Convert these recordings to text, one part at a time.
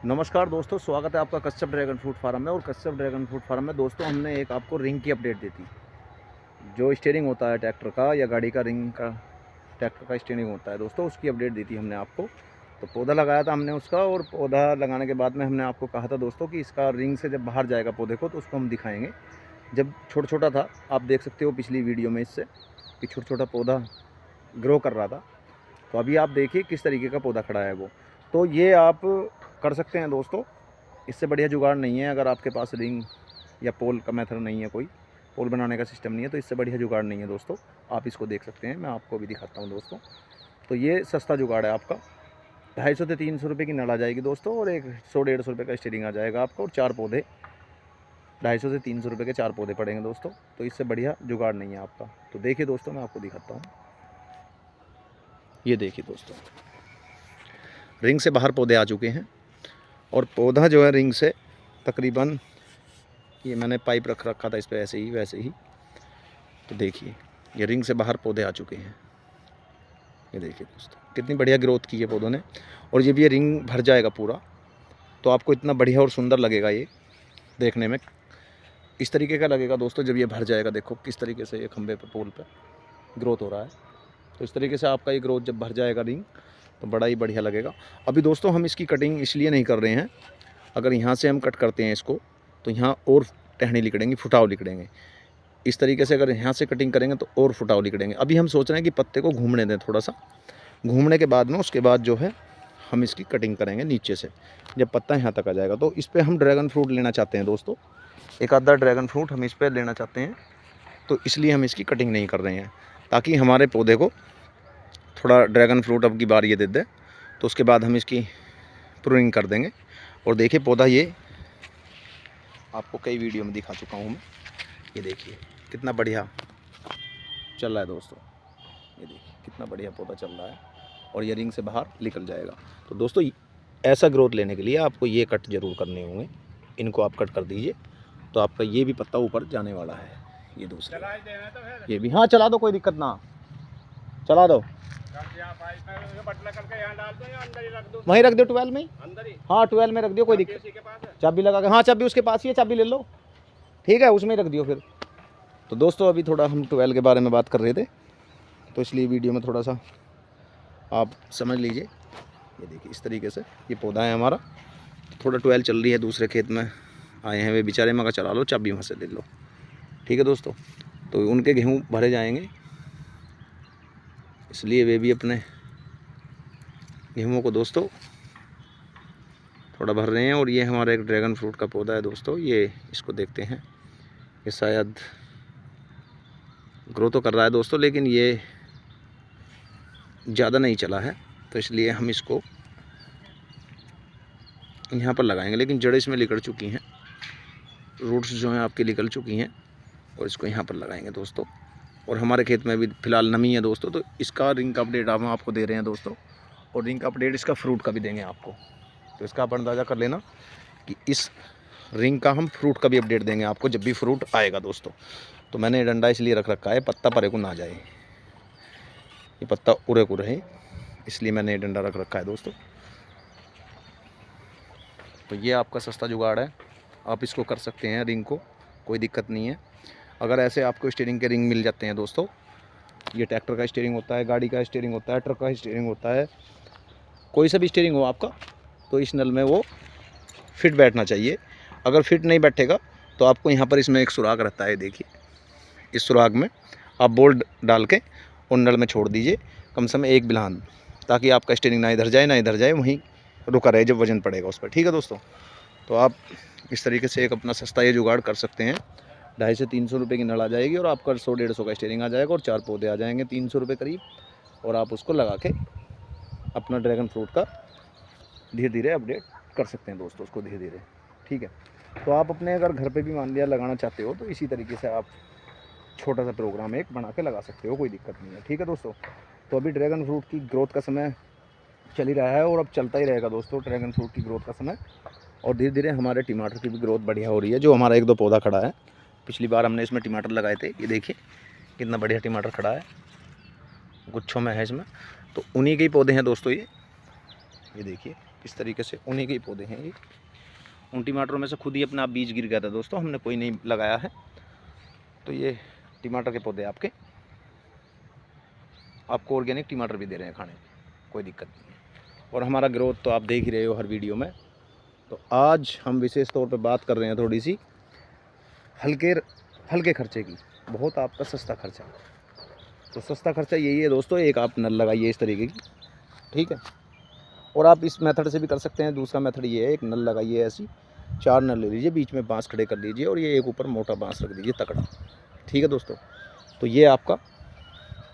नमस्कार दोस्तों, स्वागत है आपका कश्यप ड्रैगन फ्रूट फार्म में। और कश्यप ड्रैगन फ्रूट फार्म में दोस्तों हमने एक आपको रिंग की अपडेट दी थी। जो स्टीयरिंग होता है ट्रैक्टर का या गाड़ी का, रिंग का ट्रैक्टर का स्टीयरिंग होता है दोस्तों, उसकी अपडेट दी थी हमने आपको। तो पौधा लगाया था हमने उसका, और पौधा लगाने के बाद में हमने आपको कहा था दोस्तों कि इसका रिंग से जब बाहर जाएगा पौधे को तो उसको हम दिखाएँगे। जब छोटा छोटा था, आप देख सकते हो पिछली वीडियो में इससे कि छोटा छोटा पौधा ग्रो कर रहा था। तो अभी आप देखिए किस तरीके का पौधा खड़ा है वो। तो ये आप कर सकते हैं दोस्तों, इससे बढ़िया जुगाड़ नहीं है। अगर आपके पास रिंग या पोल का मेथड नहीं है, कोई पोल बनाने का सिस्टम नहीं है, तो इससे बढ़िया जुगाड़ नहीं है दोस्तों। आप इसको देख सकते हैं, मैं आपको भी दिखाता हूं दोस्तों। तो ये सस्ता जुगाड़ है आपका। 250 से 300 रुपये की नल आ जाएगी दोस्तों, और 100-150 रुपये का स्टीयरिंग आ जाएगा आपका, और 4 पौधे 250 से 300 रुपये के 4 पौधे पड़ेंगे दोस्तों। तो इससे बढ़िया जुगाड़ नहीं है आपका। तो देखिए दोस्तों, मैं आपको दिखाता हूँ। ये देखिए दोस्तों, रिंग से बाहर पौधे आ चुके हैं, और पौधा जो है रिंग से तकरीबन, ये मैंने पाइप रख रखा था इस पर ऐसे ही वैसे ही। तो देखिए ये रिंग से बाहर पौधे आ चुके हैं। ये देखिए दोस्तों, कितनी बढ़िया ग्रोथ की है पौधों ने। और जब ये रिंग भर जाएगा पूरा, तो आपको इतना बढ़िया और सुंदर लगेगा ये देखने में। इस तरीके का लगेगा दोस्तों जब ये भर जाएगा। देखो किस तरीके से ये खंभे पे, पोल पे ग्रोथ हो रहा है। तो इस तरीके से आपका ये ग्रोथ जब भर जाएगा रिंग, तो बड़ा ही बढ़िया लगेगा। अभी दोस्तों हम इसकी कटिंग इसलिए नहीं कर रहे हैं, अगर यहाँ से हम कट करते हैं इसको, तो यहाँ और टहनी निकलेंगी, फुटाव निकलेंगे। इस तरीके से अगर यहाँ से कटिंग करेंगे तो और फुटाव निकलेंगे। अभी हम सोच रहे हैं कि पत्ते को घूमने दें, थोड़ा सा घूमने के बाद में, उसके बाद जो है हम इसकी कटिंग करेंगे नीचे से, जब पत्ता यहाँ तक आ जाएगा। तो इस पर हम ड्रैगन फ्रूट लेना चाहते हैं दोस्तों, एक आधा ड्रैगन फ्रूट हम इस पर लेना चाहते हैं। तो इसलिए हम इसकी कटिंग नहीं कर रहे हैं, ताकि हमारे पौधे को थोड़ा ड्रैगन फ्रूट अब की बार ये दे दे। तो उसके बाद हम इसकी प्रूनिंग कर देंगे। और देखिए पौधा, ये आपको कई वीडियो में दिखा चुका हूँ मैं। ये देखिए कितना बढ़िया चल रहा है दोस्तों। ये देखिए कितना बढ़िया पौधा चल रहा है, और ये रिंग से बाहर निकल जाएगा। तो दोस्तों ऐसा ग्रोथ लेने के लिए आपको ये कट ज़रूर करने होंगे। इनको आप कट कर दीजिए, तो आपका ये भी पत्ता ऊपर जाने वाला है। ये दूसरा ये भी, हाँ चला दो, कोई दिक्कत ना, चला दो। वहीं रख दो, 12 में। हाँ 12 में रख दियो, कोई दिक्कत। चाबी लगा के, हाँ चाबी उसके पास ही है, चाबी ले लो, ठीक है, उसमें रख दियो फिर। तो दोस्तों अभी थोड़ा हम 12 के बारे में बात कर रहे थे, तो इसलिए वीडियो में थोड़ा सा आप समझ लीजिए। ये देखिए इस तरीके से ये पौधा है हमारा। थोड़ा 12 चल रही है, दूसरे खेत में आए हैं वे बेचारे, मगर चला लो, चाबी वहाँ से ले लो, ठीक है दोस्तों। तो उनके गेहूँ भरे जाएंगे, इसलिए वे भी अपने गेहूँ को दोस्तों थोड़ा भर रहे हैं। और ये हमारा एक ड्रैगन फ्रूट का पौधा है दोस्तों, ये इसको देखते हैं। ये शायद ग्रो तो कर रहा है दोस्तों, लेकिन ये ज़्यादा नहीं चला है, तो इसलिए हम इसको यहाँ पर लगाएंगे। लेकिन जड़ इसमें निकल चुकी हैं, रूट्स जो हैं आपकी निकल चुकी हैं, और इसको यहाँ पर लगाएंगे दोस्तों। और हमारे खेत में भी फ़िलहाल नमी है दोस्तों, तो इसका रिंग का अपडेट हम आपको दे रहे हैं दोस्तों। और रिंग का अपडेट इसका फ्रूट का भी देंगे आपको। तो इसका आप अंदाज़ा कर लेना कि इस रिंग का हम फ्रूट का भी अपडेट देंगे आपको जब भी फ्रूट आएगा दोस्तों। तो मैंने डंडा इसलिए रख रखा है, पत्ता परे को ना जाए, ये पत्ता उरे को रहे, इसलिए मैंने ये डंडा रख रखा है दोस्तों। तो ये आपका सस्ता जुगाड़ है, आप इसको कर सकते हैं रिंग को, कोई दिक्कत नहीं है। अगर ऐसे आपको स्टीयरिंग के रिंग मिल जाते हैं दोस्तों, ये ट्रैक्टर का स्टीयरिंग होता है, गाड़ी का स्टीयरिंग होता है, ट्रक का स्टीयरिंग होता है, कोई सा भी स्टीयरिंग हो आपका, तो इस नल में वो फिट बैठना चाहिए। अगर फिट नहीं बैठेगा तो आपको यहाँ पर इसमें एक सुराख रहता है, देखिए इस सुराख में आप बोल्ट डाल के उन नल में छोड़ दीजिए कम से कम 1 बिल्हान, ताकि आपका स्टीयरिंग ना इधर जाए ना इधर जाए, वहीं रुका रहे जब वजन पड़ेगा उस पर, ठीक है दोस्तों। तो आप इस तरीके से एक अपना सस्ता ये जुगाड़ कर सकते हैं। 250 से 300 रुपये की नल आ जाएगी, और आपका 100-150 का स्टीयरिंग आ जाएगा, और 4 पौधे आ जाएंगे 300 रुपये करीब। और आप उसको लगा के अपना ड्रैगन फ्रूट का धीरे धीरे अपडेट कर सकते हैं दोस्तों, उसको धीरे धीरे, ठीक है। तो आप अपने अगर घर पे भी मान लिया लगाना चाहते हो, तो इसी तरीके से आप छोटा सा प्रोग्राम एक बना के लगा सकते हो, कोई दिक्कत नहीं है, ठीक है दोस्तों। तो अभी ड्रैगन फ्रूट की ग्रोथ का समय चल ही रहा है, और अब चलता ही रहेगा दोस्तों ड्रैगन फ्रूट की ग्रोथ का समय। और धीरे धीरे हमारे टमाटर की भी ग्रोथ बढ़िया हो रही है। जो हमारा 1-2 पौधा खड़ा है, पिछली बार हमने इसमें टमाटर लगाए थे, ये देखिए कितना बढ़िया टमाटर खड़ा है, गुच्छों में है इसमें। तो उन्हीं के ही पौधे हैं दोस्तों ये देखिए इस तरीके से उन्हीं के ही पौधे हैं ये। उन टमाटरों में से खुद ही अपना आप बीज गिर गया था दोस्तों, हमने कोई नहीं लगाया है। तो ये टमाटर के पौधे आपको ऑर्गेनिक टमाटर भी दे रहे हैं खाने में, कोई दिक्कत नहीं है। और हमारा ग्रोथ तो आप देख ही रहे हो हर वीडियो में। तो आज हम विशेष तौर पे बात कर रहे हैं थोड़ी सी हल्के खर्चे की, बहुत आपका सस्ता खर्चा। तो सस्ता खर्चा यही है दोस्तों, एक आप नल लगाइए इस तरीके की, ठीक है। और आप इस मेथड से भी कर सकते हैं। दूसरा मेथड ये है, एक नल लगाइए ऐसी, 4 नल ले लीजिए, बीच में बांस खड़े कर लीजिए और ये एक ऊपर मोटा बांस रख दीजिए तकड़ा, ठीक है दोस्तों। तो ये आपका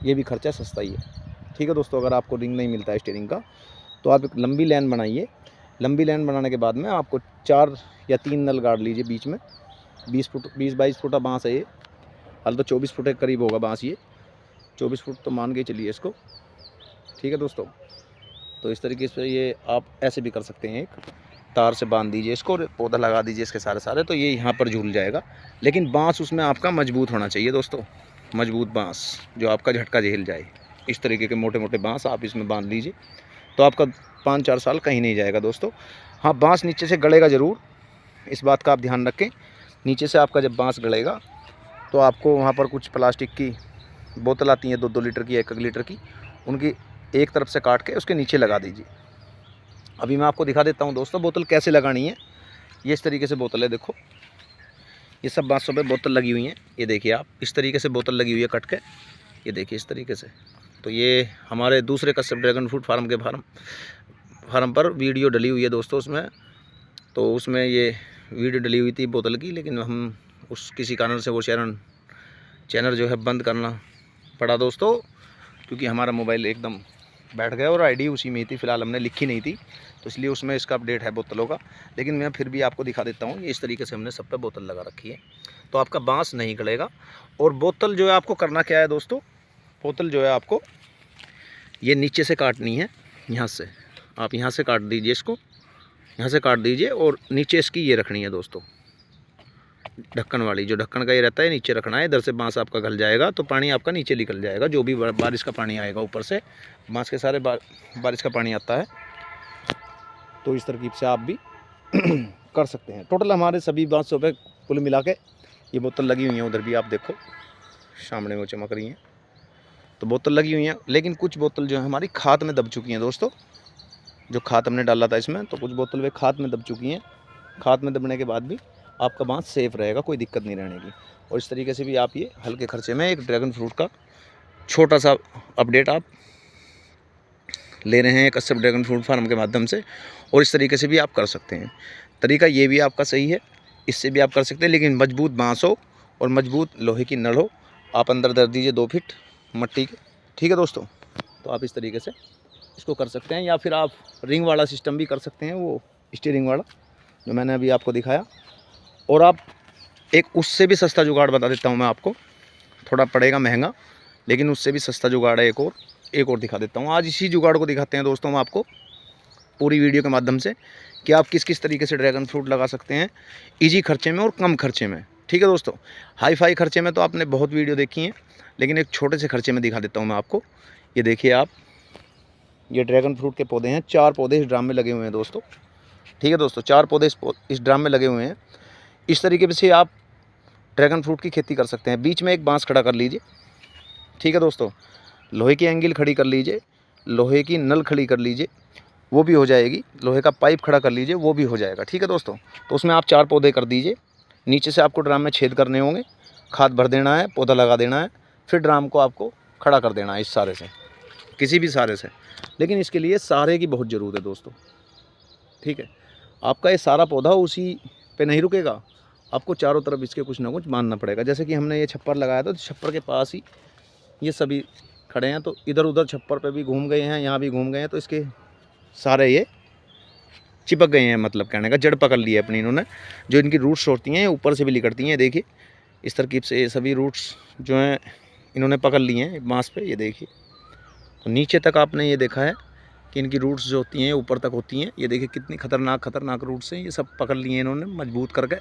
ये भी खर्चा सस्ता ही है, ठीक है दोस्तों। अगर आपको रिंग नहीं मिलता है स्टीयरिंग का तो आप एक लंबी लाइन बनाइए। लंबी लाइन बनाने के बाद में आपको 4 या 3 नल गाड़ लीजिए बीच में। 20-22 फुट बाँस है ये, हाल तो 24 फुट के करीब होगा बाँस ये, 24 फुट तो मान के चलिए इसको, ठीक है दोस्तों। तो इस तरीके से ये आप ऐसे भी कर सकते हैं, एक तार से बांध दीजिए इसको और पौधा लगा दीजिए इसके सारे, तो ये यहाँ पर झूल जाएगा। लेकिन बाँस उसमें आपका मजबूत होना चाहिए दोस्तों, मजबूत बाँस जो आपका झटका झेल जाए। इस तरीके के मोटे मोटे बाँस आप इसमें बांध लीजिए, तो आपका 5-4 साल कहीं नहीं जाएगा दोस्तों। हाँ, बाँस नीचे से गड़ेगा ज़रूर, इस बात का आप ध्यान रखें। नीचे से आपका जब बाँस गड़ेगा तो आपको वहाँ पर कुछ प्लास्टिक की बोतल आती हैं 2-2 लीटर की, 1-1 लीटर की, उनकी एक तरफ से काट के उसके नीचे लगा दीजिए। अभी मैं आपको दिखा देता हूँ दोस्तों बोतल कैसे लगानी है। ये इस तरीके से बोतल है, देखो ये सब बाँसों पे बोतल लगी हुई हैं। ये देखिए आप, इस तरीके से बोतल लगी हुई है कट के, ये देखिए इस तरीके से। तो ये हमारे दूसरे कश्यप ड्रैगन फ्रूट फार्म के फार्म पर वीडियो डली हुई है दोस्तों उसमें। तो उसमें ये वीडियो डली हुई थी बोतल की, लेकिन हम किसी कारण से वो चैनल जो है बंद करना पड़ा दोस्तों, क्योंकि हमारा मोबाइल एकदम बैठ गया और आईडी उसी में ही थी, फ़िलहाल हमने लिखी नहीं थी, तो इसलिए उसमें इसका अपडेट है बोतलों का। लेकिन मैं फिर भी आपको दिखा देता हूँ, ये इस तरीके से हमने सब पे बोतल लगा रखी है, तो आपका बाँस नहीं गलेगा। और बोतल जो है आपको करना क्या है दोस्तों, बोतल जो है आपको ये नीचे से काटनी है, यहाँ से आप यहाँ से काट दीजिए इसको, यहाँ से काट दीजिए और नीचे इसकी ये रखनी है दोस्तों, ढक्कन वाली, जो ढक्कन का ये रहता है नीचे रखना है। इधर से बाँस आपका गल जाएगा तो पानी आपका नीचे निकल जाएगा, जो भी बारिश का पानी आएगा ऊपर से, बाँस के सारे बारिश का पानी आता है। तो इस तरकीब से आप भी कर सकते हैं। टोटल हमारे सभी बाँसों पे कुल मिला के ये बोतल लगी हुई है, उधर भी आप देखो सामने वो चमक रही हैं, तो बोतल लगी हुई हैं। लेकिन कुछ बोतल जो है हमारी खाद में दब चुकी हैं दोस्तों, जो खाद हमने डाला था इसमें, तो कुछ बोतल वे खाद में दब चुकी हैं। खाद में दबने के बाद भी आपका बाँस सेफ रहेगा, कोई दिक्कत नहीं रहने की। और इस तरीके से भी आप ये हल्के खर्चे में एक ड्रैगन फ्रूट का छोटा सा अपडेट आप ले रहे हैं कश्यप ड्रैगन फ्रूट फार्म के माध्यम से, और इस तरीके से भी आप कर सकते हैं। तरीका ये भी आपका सही है, इससे भी आप कर सकते हैं, लेकिन मजबूत बाँस हो और मजबूत लोहे की नल हो। आप अंदर दर दीजिए 2 फीट मट्टी के, ठीक है दोस्तों। तो आप इस तरीके से इसको कर सकते हैं, या फिर आप रिंग वाला सिस्टम भी कर सकते हैं, वो स्टीयरिंग वाला जो मैंने अभी आपको दिखाया। और आप एक उससे भी सस्ता जुगाड़ बता देता हूँ मैं आपको, थोड़ा पड़ेगा महंगा, लेकिन उससे भी सस्ता जुगाड़ है एक और दिखा देता हूँ। आज इसी जुगाड़ को दिखाते हैं दोस्तों हम आपको पूरी वीडियो के माध्यम से, कि आप किस किस तरीके से ड्रैगन फ्रूट लगा सकते हैं ईजी खर्चे में और कम खर्चे में, ठीक है दोस्तों। हाई फाई खर्चे में तो आपने बहुत वीडियो देखी हैं, लेकिन एक छोटे से खर्चे में दिखा देता हूँ मैं आपको। ये देखिए आप, ये ड्रैगन फ्रूट के पौधे हैं, 4 पौधे इस ड्राम में लगे हुए हैं दोस्तों, ठीक है दोस्तों। 4 पौधे इस ड्राम में लगे हुए हैं। इस तरीके से आप ड्रैगन फ्रूट की खेती कर सकते हैं। बीच में एक बाँस खड़ा कर लीजिए, ठीक है दोस्तों। लोहे की एंगल खड़ी कर लीजिए, लोहे की नल खड़ी कर लीजिए, वो भी हो जाएगी। लोहे का पाइप खड़ा कर लीजिए, वो भी हो जाएगा, ठीक है दोस्तों। तो उसमें आप 4 पौधे कर दीजिए। नीचे से आपको ड्राम में छेद करने होंगे, खाद भर देना है, पौधा लगा देना है, फिर ड्राम को आपको खड़ा कर देना है इस सहारे से, किसी भी सहारे से। लेकिन इसके लिए सहारे की बहुत ज़रूरत है दोस्तों, ठीक है। आपका ये सारा पौधा उसी पे नहीं रुकेगा, आपको चारों तरफ इसके कुछ ना कुछ बांधना पड़ेगा। जैसे कि हमने ये छप्पर लगाया था, तो छप्पर के पास ही ये सभी खड़े हैं, तो इधर उधर छप्पर पे भी घूम गए हैं, यहाँ भी घूम गए हैं, तो इसके सारे ये चिपक गए हैं, मतलब कहने का जड़ पकड़ ली है अपनी इन्होंने। जो इनकी रूट्स होती हैं ऊपर से भी लिकड़ती हैं, देखिए इस तरकीब से ये सभी रूट्स जो हैं इन्होंने पकड़ लिए हैं बाँस पे, ये देखिए। तो नीचे तक आपने ये देखा है कि इनकी रूट्स जो होती हैं ऊपर तक होती हैं, ये देखिए कितनी खतरनाक रूट्स हैं, ये सब पकड़ लिए हैं इन्होंने मजबूत करके।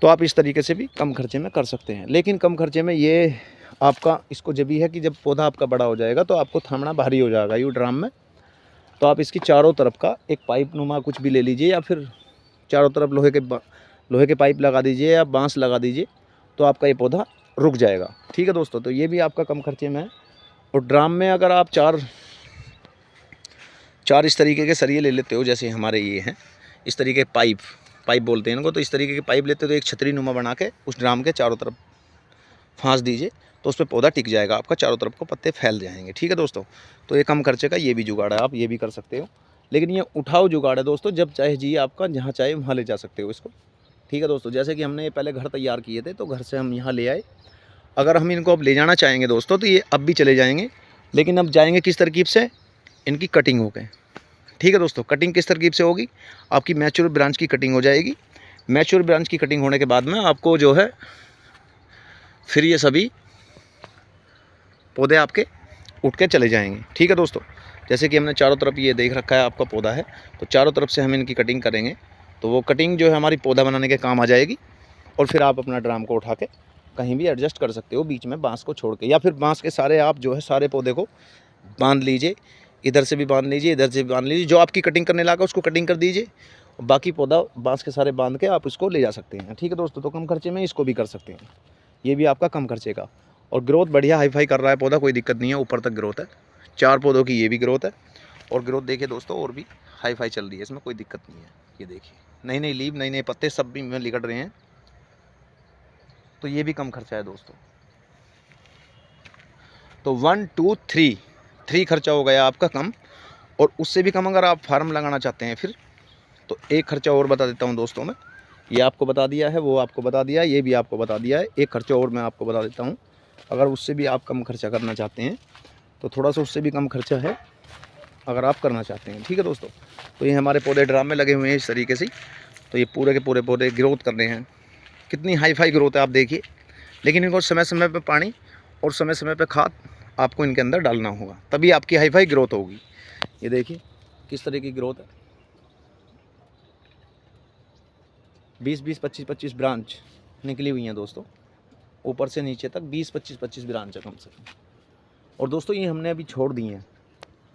तो आप इस तरीके से भी कम खर्चे में कर सकते हैं। लेकिन कम खर्चे में ये आपका इसको जब भी है कि जब पौधा आपका बड़ा हो जाएगा तो आपको थामना भारी हो जाएगा, यूँ ड्राम में तो आप इसकी चारों तरफ का एक पाइप नुमा कुछ भी ले लीजिए, या फिर चारों तरफ लोहे के पाइप लगा दीजिए या बांस लगा दीजिए, तो आपका ये पौधा रुक जाएगा। ठीक है दोस्तों, तो ये भी आपका कम खर्चे में है। और ड्राम में अगर आप चार इस तरीके के सरिये ले लेते हो, जैसे हमारे ये हैं इस तरीके के पाइप बोलते हैं इनको, तो इस तरीके के पाइप लेते हो तो एक छतरी नुमा बना के उस ड्राम के चारों तरफ फांस दीजिए, तो उस पर पौधा टिक जाएगा आपका, चारों तरफ को पत्ते फैल जाएंगे। ठीक है दोस्तों, तो ये कम खर्चे का ये भी जुगाड़ है, आप ये भी कर सकते हो। लेकिन ये उठाओ जुगाड़ है दोस्तों, जब चाहे जी आपका जहाँ चाहे वहाँ ले जा सकते हो इसको। ठीक है दोस्तों, जैसे कि हमने ये पहले घर तैयार किए थे, तो घर से हम यहाँ ले आए। अगर हम इनको अब ले जाना चाहेंगे दोस्तों, तो ये अब भी चले जाएंगे, लेकिन अब जाएंगे किस तरकीब से, इनकी कटिंग हो गए। ठीक है दोस्तों, कटिंग किस तरकीब से होगी, आपकी मैच्योर ब्रांच की कटिंग हो जाएगी। मैच्योर ब्रांच की कटिंग होने के बाद में आपको जो है फिर ये सभी पौधे आपके उठ के चले जाएंगे। ठीक है दोस्तों, जैसे कि हमने चारों तरफ ये देख रखा है आपका पौधा है, तो चारों तरफ से हम इनकी कटिंग करेंगे, तो वो कटिंग जो है हमारी पौधा बनाने के काम आ जाएगी। और फिर आप अपना ड्राम को उठा के कहीं भी एडजस्ट कर सकते हो, बीच में बांस को छोड़ के, या फिर बांस के सारे आप जो है सारे पौधे को बांध लीजिए, इधर से भी बांध लीजिए, इधर से भी बांध लीजिए, जो आपकी कटिंग करने लगा उसको कटिंग कर दीजिए, बाकी पौधा बांस के सारे बांध के आप इसको ले जा सकते हैं। ठीक है दोस्तों, तो कम खर्चे में इसको भी कर सकते हैं, ये भी आपका कम खर्चे का। और ग्रोथ बढ़िया हाई फाई कर रहा है पौधा, कोई दिक्कत नहीं है, ऊपर तक ग्रोथ है, 4 पौधों की ये भी ग्रोथ है। और ग्रोथ देखिए दोस्तों, और भी हाई फाई चल रही है, इसमें कोई दिक्कत नहीं है। ये देखिए नई नई लीव, नए नए पत्ते सब भी में लिकड़ रहे हैं, तो ये भी कम खर्चा है दोस्तों। तो 1 2 3 खर्चा हो गया आपका कम। और उससे भी कम अगर आप फार्म लगाना चाहते हैं फिर, तो एक खर्चा और बता देता हूँ दोस्तों मैं, ये आपको बता दिया है, वो आपको बता दिया है, ये भी आपको बता दिया है, एक खर्चा और मैं आपको बता देता हूँ। अगर उससे भी आप कम खर्चा करना चाहते हैं, तो थोड़ा सा उससे भी कम खर्चा है अगर आप करना चाहते हैं। ठीक है दोस्तों, तो ये हमारे पौधे ड्राम में लगे हुए हैं इस तरीके से, तो ये पूरे के पूरे पौधे ग्रोथ कर रहे हैं, कितनी हाई फाई ग्रोथ है आप देखिए। लेकिन इनको समय समय पर पानी और समय समय पर खाद आपको इनके अंदर डालना होगा, तभी आपकी हाई फाई ग्रोथ होगी। ये देखिए किस तरह की ग्रोथ है, 20-20, 25-25 ब्रांच निकली हुई हैं दोस्तों, ऊपर से नीचे तक 20-25 ब्रांच है कम से कम। और दोस्तों ये हमने अभी छोड़ दी हैं,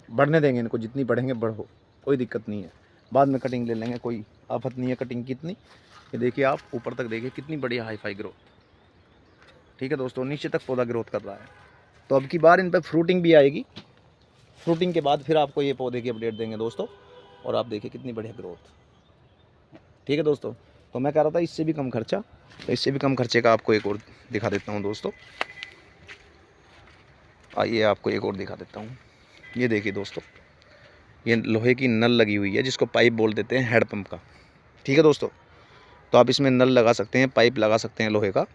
बढ़ने देंगे इनको, जितनी बढ़ेंगे बढ़ो, कोई दिक्कत नहीं है, बाद में कटिंग ले लेंगे, कोई आफत नहीं है कटिंग की इतनी। ये देखिए आप ऊपर तक देखिए कितनी बढ़िया हाई फाई ग्रोथ। ठीक है दोस्तों, नीचे तक पौधा ग्रोथ कर रहा है। तो अब की बार इन पर फ्रूटिंग भी आएगी, फ्रूटिंग के बाद फिर आपको ये पौधे की अपडेट देंगे दोस्तों। और आप देखिए कितनी बढ़िया ग्रोथ। ठीक है दोस्तों, तो मैं कह रहा था इससे भी कम खर्चा, तो इससे भी कम खर्चे का आपको एक और दिखा देता हूँ दोस्तों। आइए आपको एक और दिखा देता हूँ। ये देखिए दोस्तों, ये लोहे की नल लगी हुई है, जिसको पाइप बोल देते हैं, हैंडपम्प का। ठीक है दोस्तों, तो आप इसमें नल लगा सकते हैं, पाइप लगा सकते हैं लोहे का,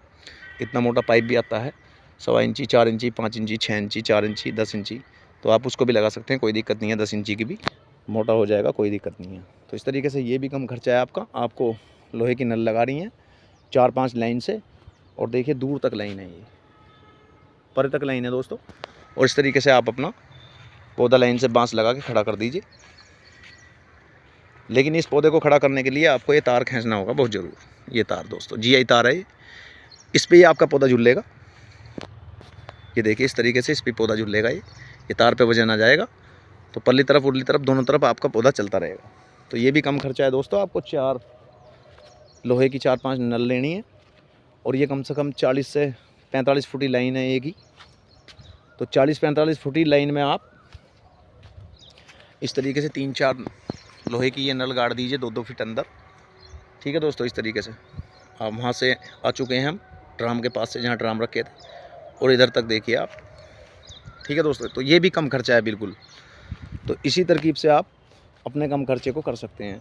इतना मोटा पाइप भी आता है, 1.25 इंची, 4 इंची, 5 इंची, 6 इंची, 4 इंची, 10 इंची, तो आप उसको भी लगा सकते हैं, कोई दिक्कत नहीं है। 10 इंची की भी मोटा हो जाएगा, कोई दिक्कत नहीं है। तो इस तरीके से ये भी कम खर्चा है आपका। आपको लोहे की नल लगा रही हैं 4-5 लाइन से, और देखिए दूर तक लाइन है, ये परे तक लाइन है दोस्तों। और इस तरीके से आप अपना पौधा लाइन से बांस लगा के खड़ा कर दीजिए। लेकिन इस पौधे को खड़ा करने के लिए आपको ये तार खींचना होगा बहुत ज़रूर। ये तार दोस्तों GI तार है, इस पर ही आपका पौधा झूलेगा। ये देखिए इस तरीके से इस पर पौधा झूलेगा, ये तार पे वजन आ जाएगा, तो पल्ली तरफ उर्ली तरफ दोनों तरफ आपका पौधा चलता रहेगा। तो ये भी कम खर्चा है दोस्तों। आपको 4 लोहे की 4-5 नल लेनी है, और ये कम से कम 40 से 45 फुटी लाइन है एक ही, तो 40-45 फुटी लाइन में आप इस तरीके से 3-4 लोहे की ये नल गाड़ दीजिए 2-2 फीट अंदर। ठीक है दोस्तों, इस तरीके से आप वहाँ से आ चुके हैं हम ड्राम के पास से, जहाँ ड्राम रखे थे, और इधर तक देखिए आप। ठीक है दोस्तों, तो ये भी कम खर्चा है बिल्कुल। तो इसी तरकीब से आप अपने कम खर्चे को कर सकते हैं,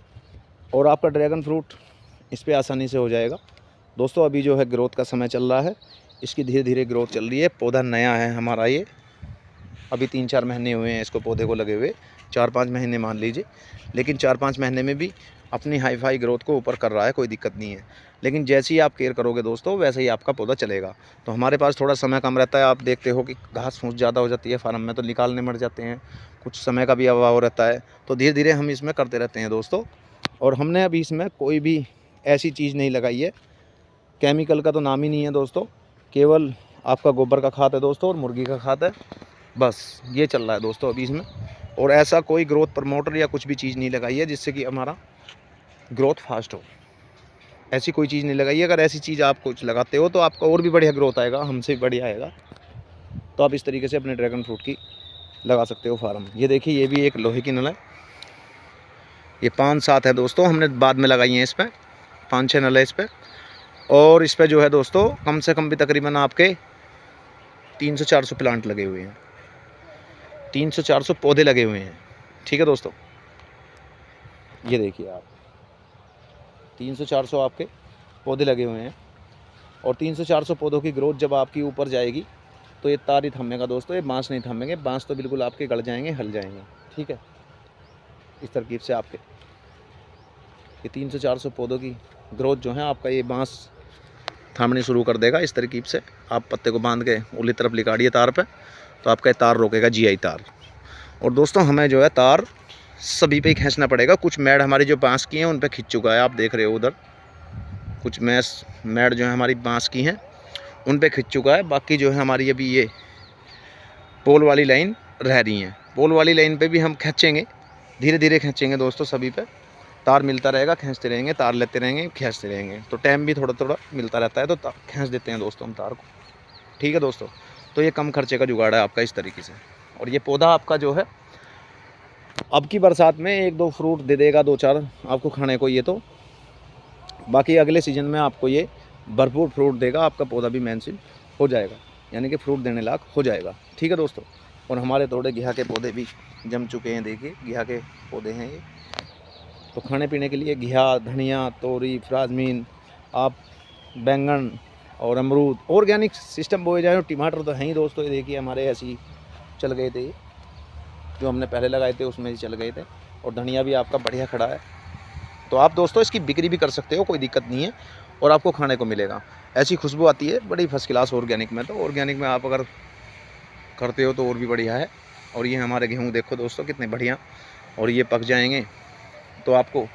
और आपका ड्रैगन फ्रूट इस पर आसानी से हो जाएगा दोस्तों। अभी जो है ग्रोथ का समय चल रहा है, इसकी धीरे धीरे ग्रोथ चल रही है। पौधा नया है हमारा, ये अभी 3-4 महीने हुए हैं इसको पौधे को लगे हुए, 4-5 महीने मान लीजिए। लेकिन 4-5 महीने में भी अपनी हाई फाई ग्रोथ को ऊपर कर रहा है, कोई दिक्कत नहीं है। लेकिन जैसे ही आप केयर करोगे दोस्तों, वैसे ही आपका पौधा चलेगा। तो हमारे पास थोड़ा समय कम रहता है, आप देखते हो कि घास फूस ज़्यादा हो जाती है फार्म में, तो निकालने मर जाते हैं, कुछ समय का भी अभाव रहता है। तो धीरे धीरे हम इसमें करते रहते हैं दोस्तों। और हमने अभी इसमें कोई भी ऐसी चीज़ नहीं लगाई है, केमिकल का तो नाम ही नहीं है दोस्तों, केवल आपका गोबर का खाद है दोस्तों, और मुर्गी का खाद है, बस ये चल रहा है दोस्तों अभी इसमें। और ऐसा कोई ग्रोथ प्रमोटर या कुछ भी चीज़ नहीं लगाई है जिससे कि हमारा ग्रोथ फास्ट हो। ऐसी कोई चीज़ नहीं लगाई है। अगर ऐसी चीज़ आप कुछ लगाते हो तो आपका और भी बढ़िया ग्रोथ आएगा, हमसे भी बढ़िया आएगा। तो आप इस तरीके से अपने ड्रैगन फ्रूट की लगा सकते हो फार्म। ये देखिए, ये भी एक लोहे की नल है। ये 5-7 है दोस्तों, हमने बाद में लगाई हैं। इस पर 5-6 नल है इस पर। और इस पर जो है दोस्तों कम से कम भी तकरीबन आपके 300-400 प्लांट लगे हुए हैं, 300-400 पौधे लगे हुए हैं। ठीक है दोस्तों, ये देखिए आप, 300-400 आपके पौधे लगे हुए हैं। और 300-400 पौधों की ग्रोथ जब आपकी ऊपर जाएगी तो ये तार ही थमेगा दोस्तों, ये बांस नहीं थमेंगे। बांस तो बिल्कुल आपके गड़ जाएंगे, हल जाएंगे। ठीक है, इस तरकीब से आपके ये 300-400 पौधों की ग्रोथ जो है आपका ये बांस थामनी शुरू कर देगा। इस तरकीब से आप पत्ते को बांध के उल्टी तरफ लिकाड़िए तार पे, तो आपका ये तार रोकेगा, जीआई तार। और दोस्तों हमें जो है तार सभी पे ही खींचना पड़ेगा। कुछ मैड हमारी जो बांस की हैं उन पे खिंच चुका है, आप देख रहे हो उधर कुछ मैड जो है हमारी बांस की हैं उन पे खिंच चुका है। बाकी जो है हमारी अभी ये पोल वाली लाइन रह रही हैं। पोल वाली लाइन पे भी हम खींचेंगे, धीरे धीरे खींचेंगे दोस्तों। सभी पे तार मिलता रहेगा, खींचते रहेंगे, तार लेते रहेंगे, खींचते रहेंगे। तो टाइम भी थोड़ा थोड़ा मिलता रहता है, तो खींच देते हैं दोस्तों हम तार को। ठीक है दोस्तों, तो ये कम खर्चे का जुगाड़ है आपका इस तरीके से। और ये पौधा आपका जो है अब की बरसात में 1-2 फ्रूट दे देगा, 2-4 आपको खाने को। ये तो बाकी अगले सीज़न में आपको ये भरपूर फ्रूट देगा। आपका पौधा भी मैंसिल हो जाएगा, यानी कि फ्रूट देने लायक हो जाएगा। ठीक है दोस्तों, और हमारे थोड़े घिया के पौधे भी जम चुके हैं। देखिए घिया के पौधे हैं ये, तो खाने पीने के लिए घिया, धनिया, तोरी, फ्राजमीन, आप बैंगन और अमरूद ऑर्गेनिक सिस्टम बोए जाए। टमाटर तो हैं ही दोस्तों, ये देखिए हमारे ऐसे ही चल गए थे, जो हमने पहले लगाए थे उसमें ही चल गए थे। और धनिया भी आपका बढ़िया खड़ा है। तो आप दोस्तों इसकी बिक्री भी कर सकते हो, कोई दिक्कत नहीं है, और आपको खाने को मिलेगा। ऐसी खुशबू आती है बड़ी फर्स्ट क्लास ऑर्गेनिक में। तो ऑर्गेनिक में आप अगर करते हो तो और भी बढ़िया है। और ये हमारे गेहूँ देखो दोस्तों कितने बढ़िया, और ये पक जाएंगे तो आपको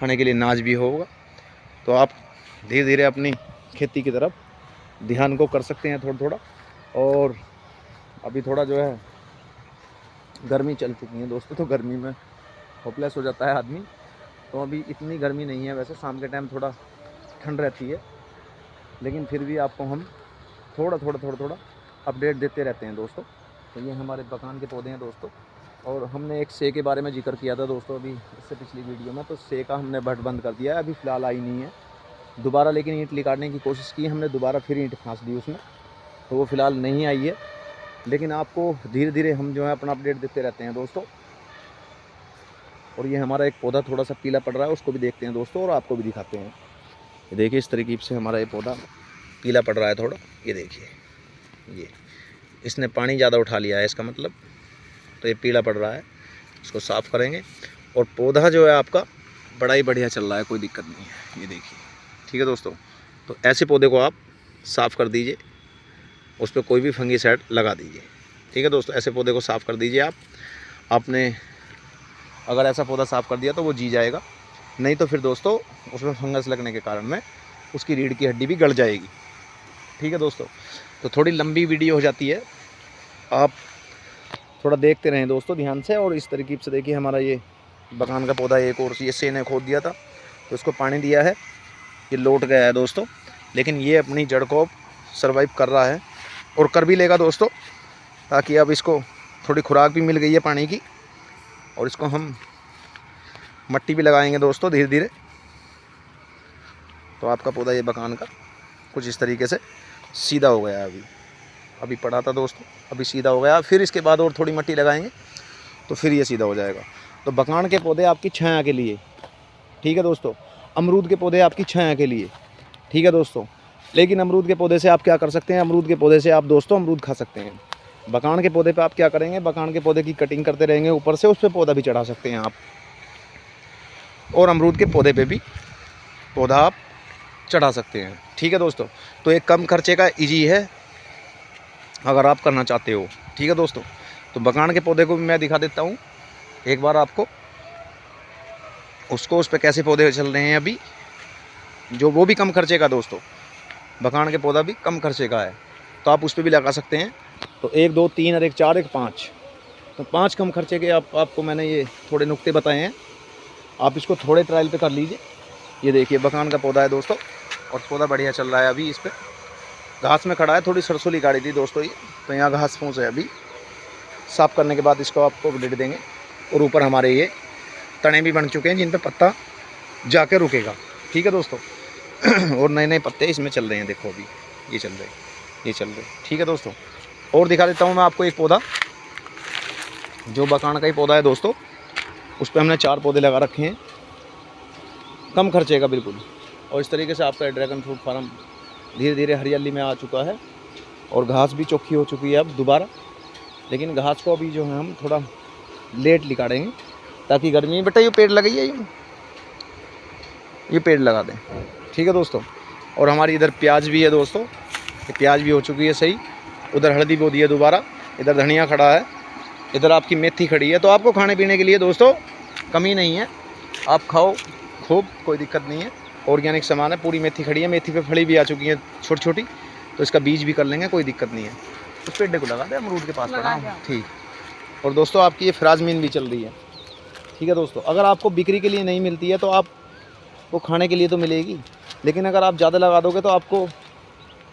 खाने के लिए नाज भी होगा। तो आप धीरे धीरे अपनी खेती की तरफ ध्यान को कर सकते हैं थोड़ा थोड़ा। और अभी थोड़ा जो है गर्मी चल चुकी है दोस्तों, तो गर्मी में होपलेस हो जाता है आदमी। तो अभी इतनी गर्मी नहीं है, वैसे शाम के टाइम थोड़ा ठंड रहती है, लेकिन फिर भी आपको हम थोड़ा थोड़ा अपडेट देते रहते हैं दोस्तों। तो ये हमारे बकान के पौधे हैं दोस्तों। और हमने एक से के बारे में जिक्र किया था दोस्तों अभी इससे पिछली वीडियो में, तो से का हमने बट बंद कर दिया है, अभी फ़िलहाल आई नहीं है दोबारा। लेकिन ईंट निकालने की कोशिश की हमने, दोबारा फिर ईंट फांस दी उसमें, तो वो फ़िलहाल नहीं आई है। लेकिन आपको धीरे धीरे हम जो है अपना अपडेट देते रहते हैं दोस्तों। और ये हमारा एक पौधा थोड़ा सा पीला पड़ रहा है, उसको भी देखते हैं दोस्तों और आपको भी दिखाते हैं। ये देखिए इस तरीके से हमारा ये पौधा पीला पड़ रहा है थोड़ा, ये देखिए, ये इसने पानी ज़्यादा उठा लिया है इसका मतलब, तो ये पीला पड़ रहा है। इसको साफ़ करेंगे। और पौधा जो है आपका बड़ा ही बढ़िया चल रहा है, कोई दिक्कत नहीं है, ये देखिए। ठीक है दोस्तों, तो ऐसे पौधे को आप साफ़ कर दीजिए, उस पर कोई भी फंगीसाइड लगा दीजिए। ठीक है दोस्तों, ऐसे पौधे को साफ़ कर दीजिए आप। आपने अगर ऐसा पौधा साफ़ कर दिया तो वो जी जाएगा, नहीं तो फिर दोस्तों उसमें फंगस लगने के कारण में उसकी रीढ़ की हड्डी भी गड़ जाएगी। ठीक है दोस्तों, तो थोड़ी लंबी वीडियो हो जाती है, आप थोड़ा देखते रहें दोस्तों ध्यान से। और इस तरीके से देखिए हमारा ये बगान का पौधा एक और ये से ने खोद दिया था, तो इसको पानी दिया है, ये लौट गया है दोस्तों। लेकिन ये अपनी जड़ को सर्वाइव कर रहा है और कर भी लेगा दोस्तों, ताकि अब इसको थोड़ी खुराक भी मिल गई है पानी की। और इसको हम मट्टी भी लगाएंगे दोस्तों धीरे धीरे। तो आपका पौधा ये बगान का कुछ इस तरीके से सीधा हो गया है। अभी पड़ा था दोस्तों, अभी सीधा हो गया। फिर इसके बाद और थोड़ी मट्टी लगाएंगे तो फिर ये सीधा हो जाएगा। तो बगान के पौधे आपकी छाया के लिए, ठीक है दोस्तों। अमरूद के पौधे आपकी छाया के लिए, ठीक है दोस्तों। लेकिन अमरूद के पौधे से आप क्या कर सकते हैं, अमरूद के पौधे से आप दोस्तों अमरूद खा सकते हैं। बगान के पौधे पे आप क्या करेंगे, बगान के पौधे की कटिंग करते रहेंगे ऊपर से, उस पर पौधा भी चढ़ा सकते हैं आप। और अमरूद के पौधे पे भी पौधा आप चढ़ा सकते हैं। ठीक है दोस्तों, तो एक कम खर्चे का इजी है अगर आप करना चाहते हो। ठीक है दोस्तों, तो बगान के पौधे को भी मैं दिखा देता हूँ एक बार आपको, उस पर कैसे पौधे चल रहे हैं अभी, जो वो भी कम खर्चे का दोस्तों। बगान के पौधा भी कम खर्चे का है, तो आप उस पर भी लगा सकते हैं। तो 1 2 3 और 1 4 1 5 तो 5 कम खर्चे के आपको मैंने ये थोड़े नुक्ते बताए हैं, आप इसको थोड़े ट्रायल पे कर लीजिए। ये देखिए बकान का पौधा है दोस्तों, और पौधा बढ़िया चल रहा है। अभी इस पर घास में खड़ा है, थोड़ी सरसोली गाड़ी थी दोस्तों ये, तो यहाँ घास फूस है। अभी साफ़ करने के बाद इसको आपको अपडेट देंगे। और ऊपर हमारे ये तने भी बन चुके हैं जिन पर पत्ता जाके रुकेगा, ठीक है दोस्तों। और नए नए पत्ते इसमें चल रहे हैं, देखो अभी ये चल रहे, ठीक है दोस्तों। और दिखा देता हूँ मैं आपको एक पौधा, जो बकान का ही पौधा है दोस्तों, उस पर हमने 4 पौधे लगा रखे हैं, कम खर्चे का बिल्कुल। और इस तरीके से आपका ड्रैगन फ्रूट फार्म धीरे धीरे हरियाली में आ चुका है, और घास भी चौखी हो चुकी है अब दोबारा। लेकिन घास को अभी जो है हम थोड़ा लेट निकालेंगे, ताकि गर्मी में, बेटा ये पेड़ लगाइए, ये पेड़ लगा दें, ठीक है दोस्तों। और हमारी इधर प्याज भी है दोस्तों, ये प्याज भी हो चुकी है सही। उधर हल्दी बो दी है दोबारा, इधर धनिया खड़ा है, इधर आपकी मेथी खड़ी है। तो आपको खाने पीने के लिए दोस्तों कमी नहीं है, आप खाओ खूब, कोई दिक्कत नहीं है। ऑर्गेनिक सामान है, पूरी मेथी खड़ी है, मेथी पे फली भी आ चुकी है छोटी छोटी, तो इसका बीज भी कर लेंगे, कोई दिक्कत नहीं है। उस पेड़ को लगा दे, अमरूद के पास पड़ा, ठीक। और दोस्तों आपकी ये फ्राजमीन भी चल रही है, ठीक है दोस्तों। अगर आपको बिक्री के लिए नहीं मिलती है तो आपको खाने के लिए तो मिलेगी, लेकिन अगर आप ज़्यादा लगा दोगे तो आपको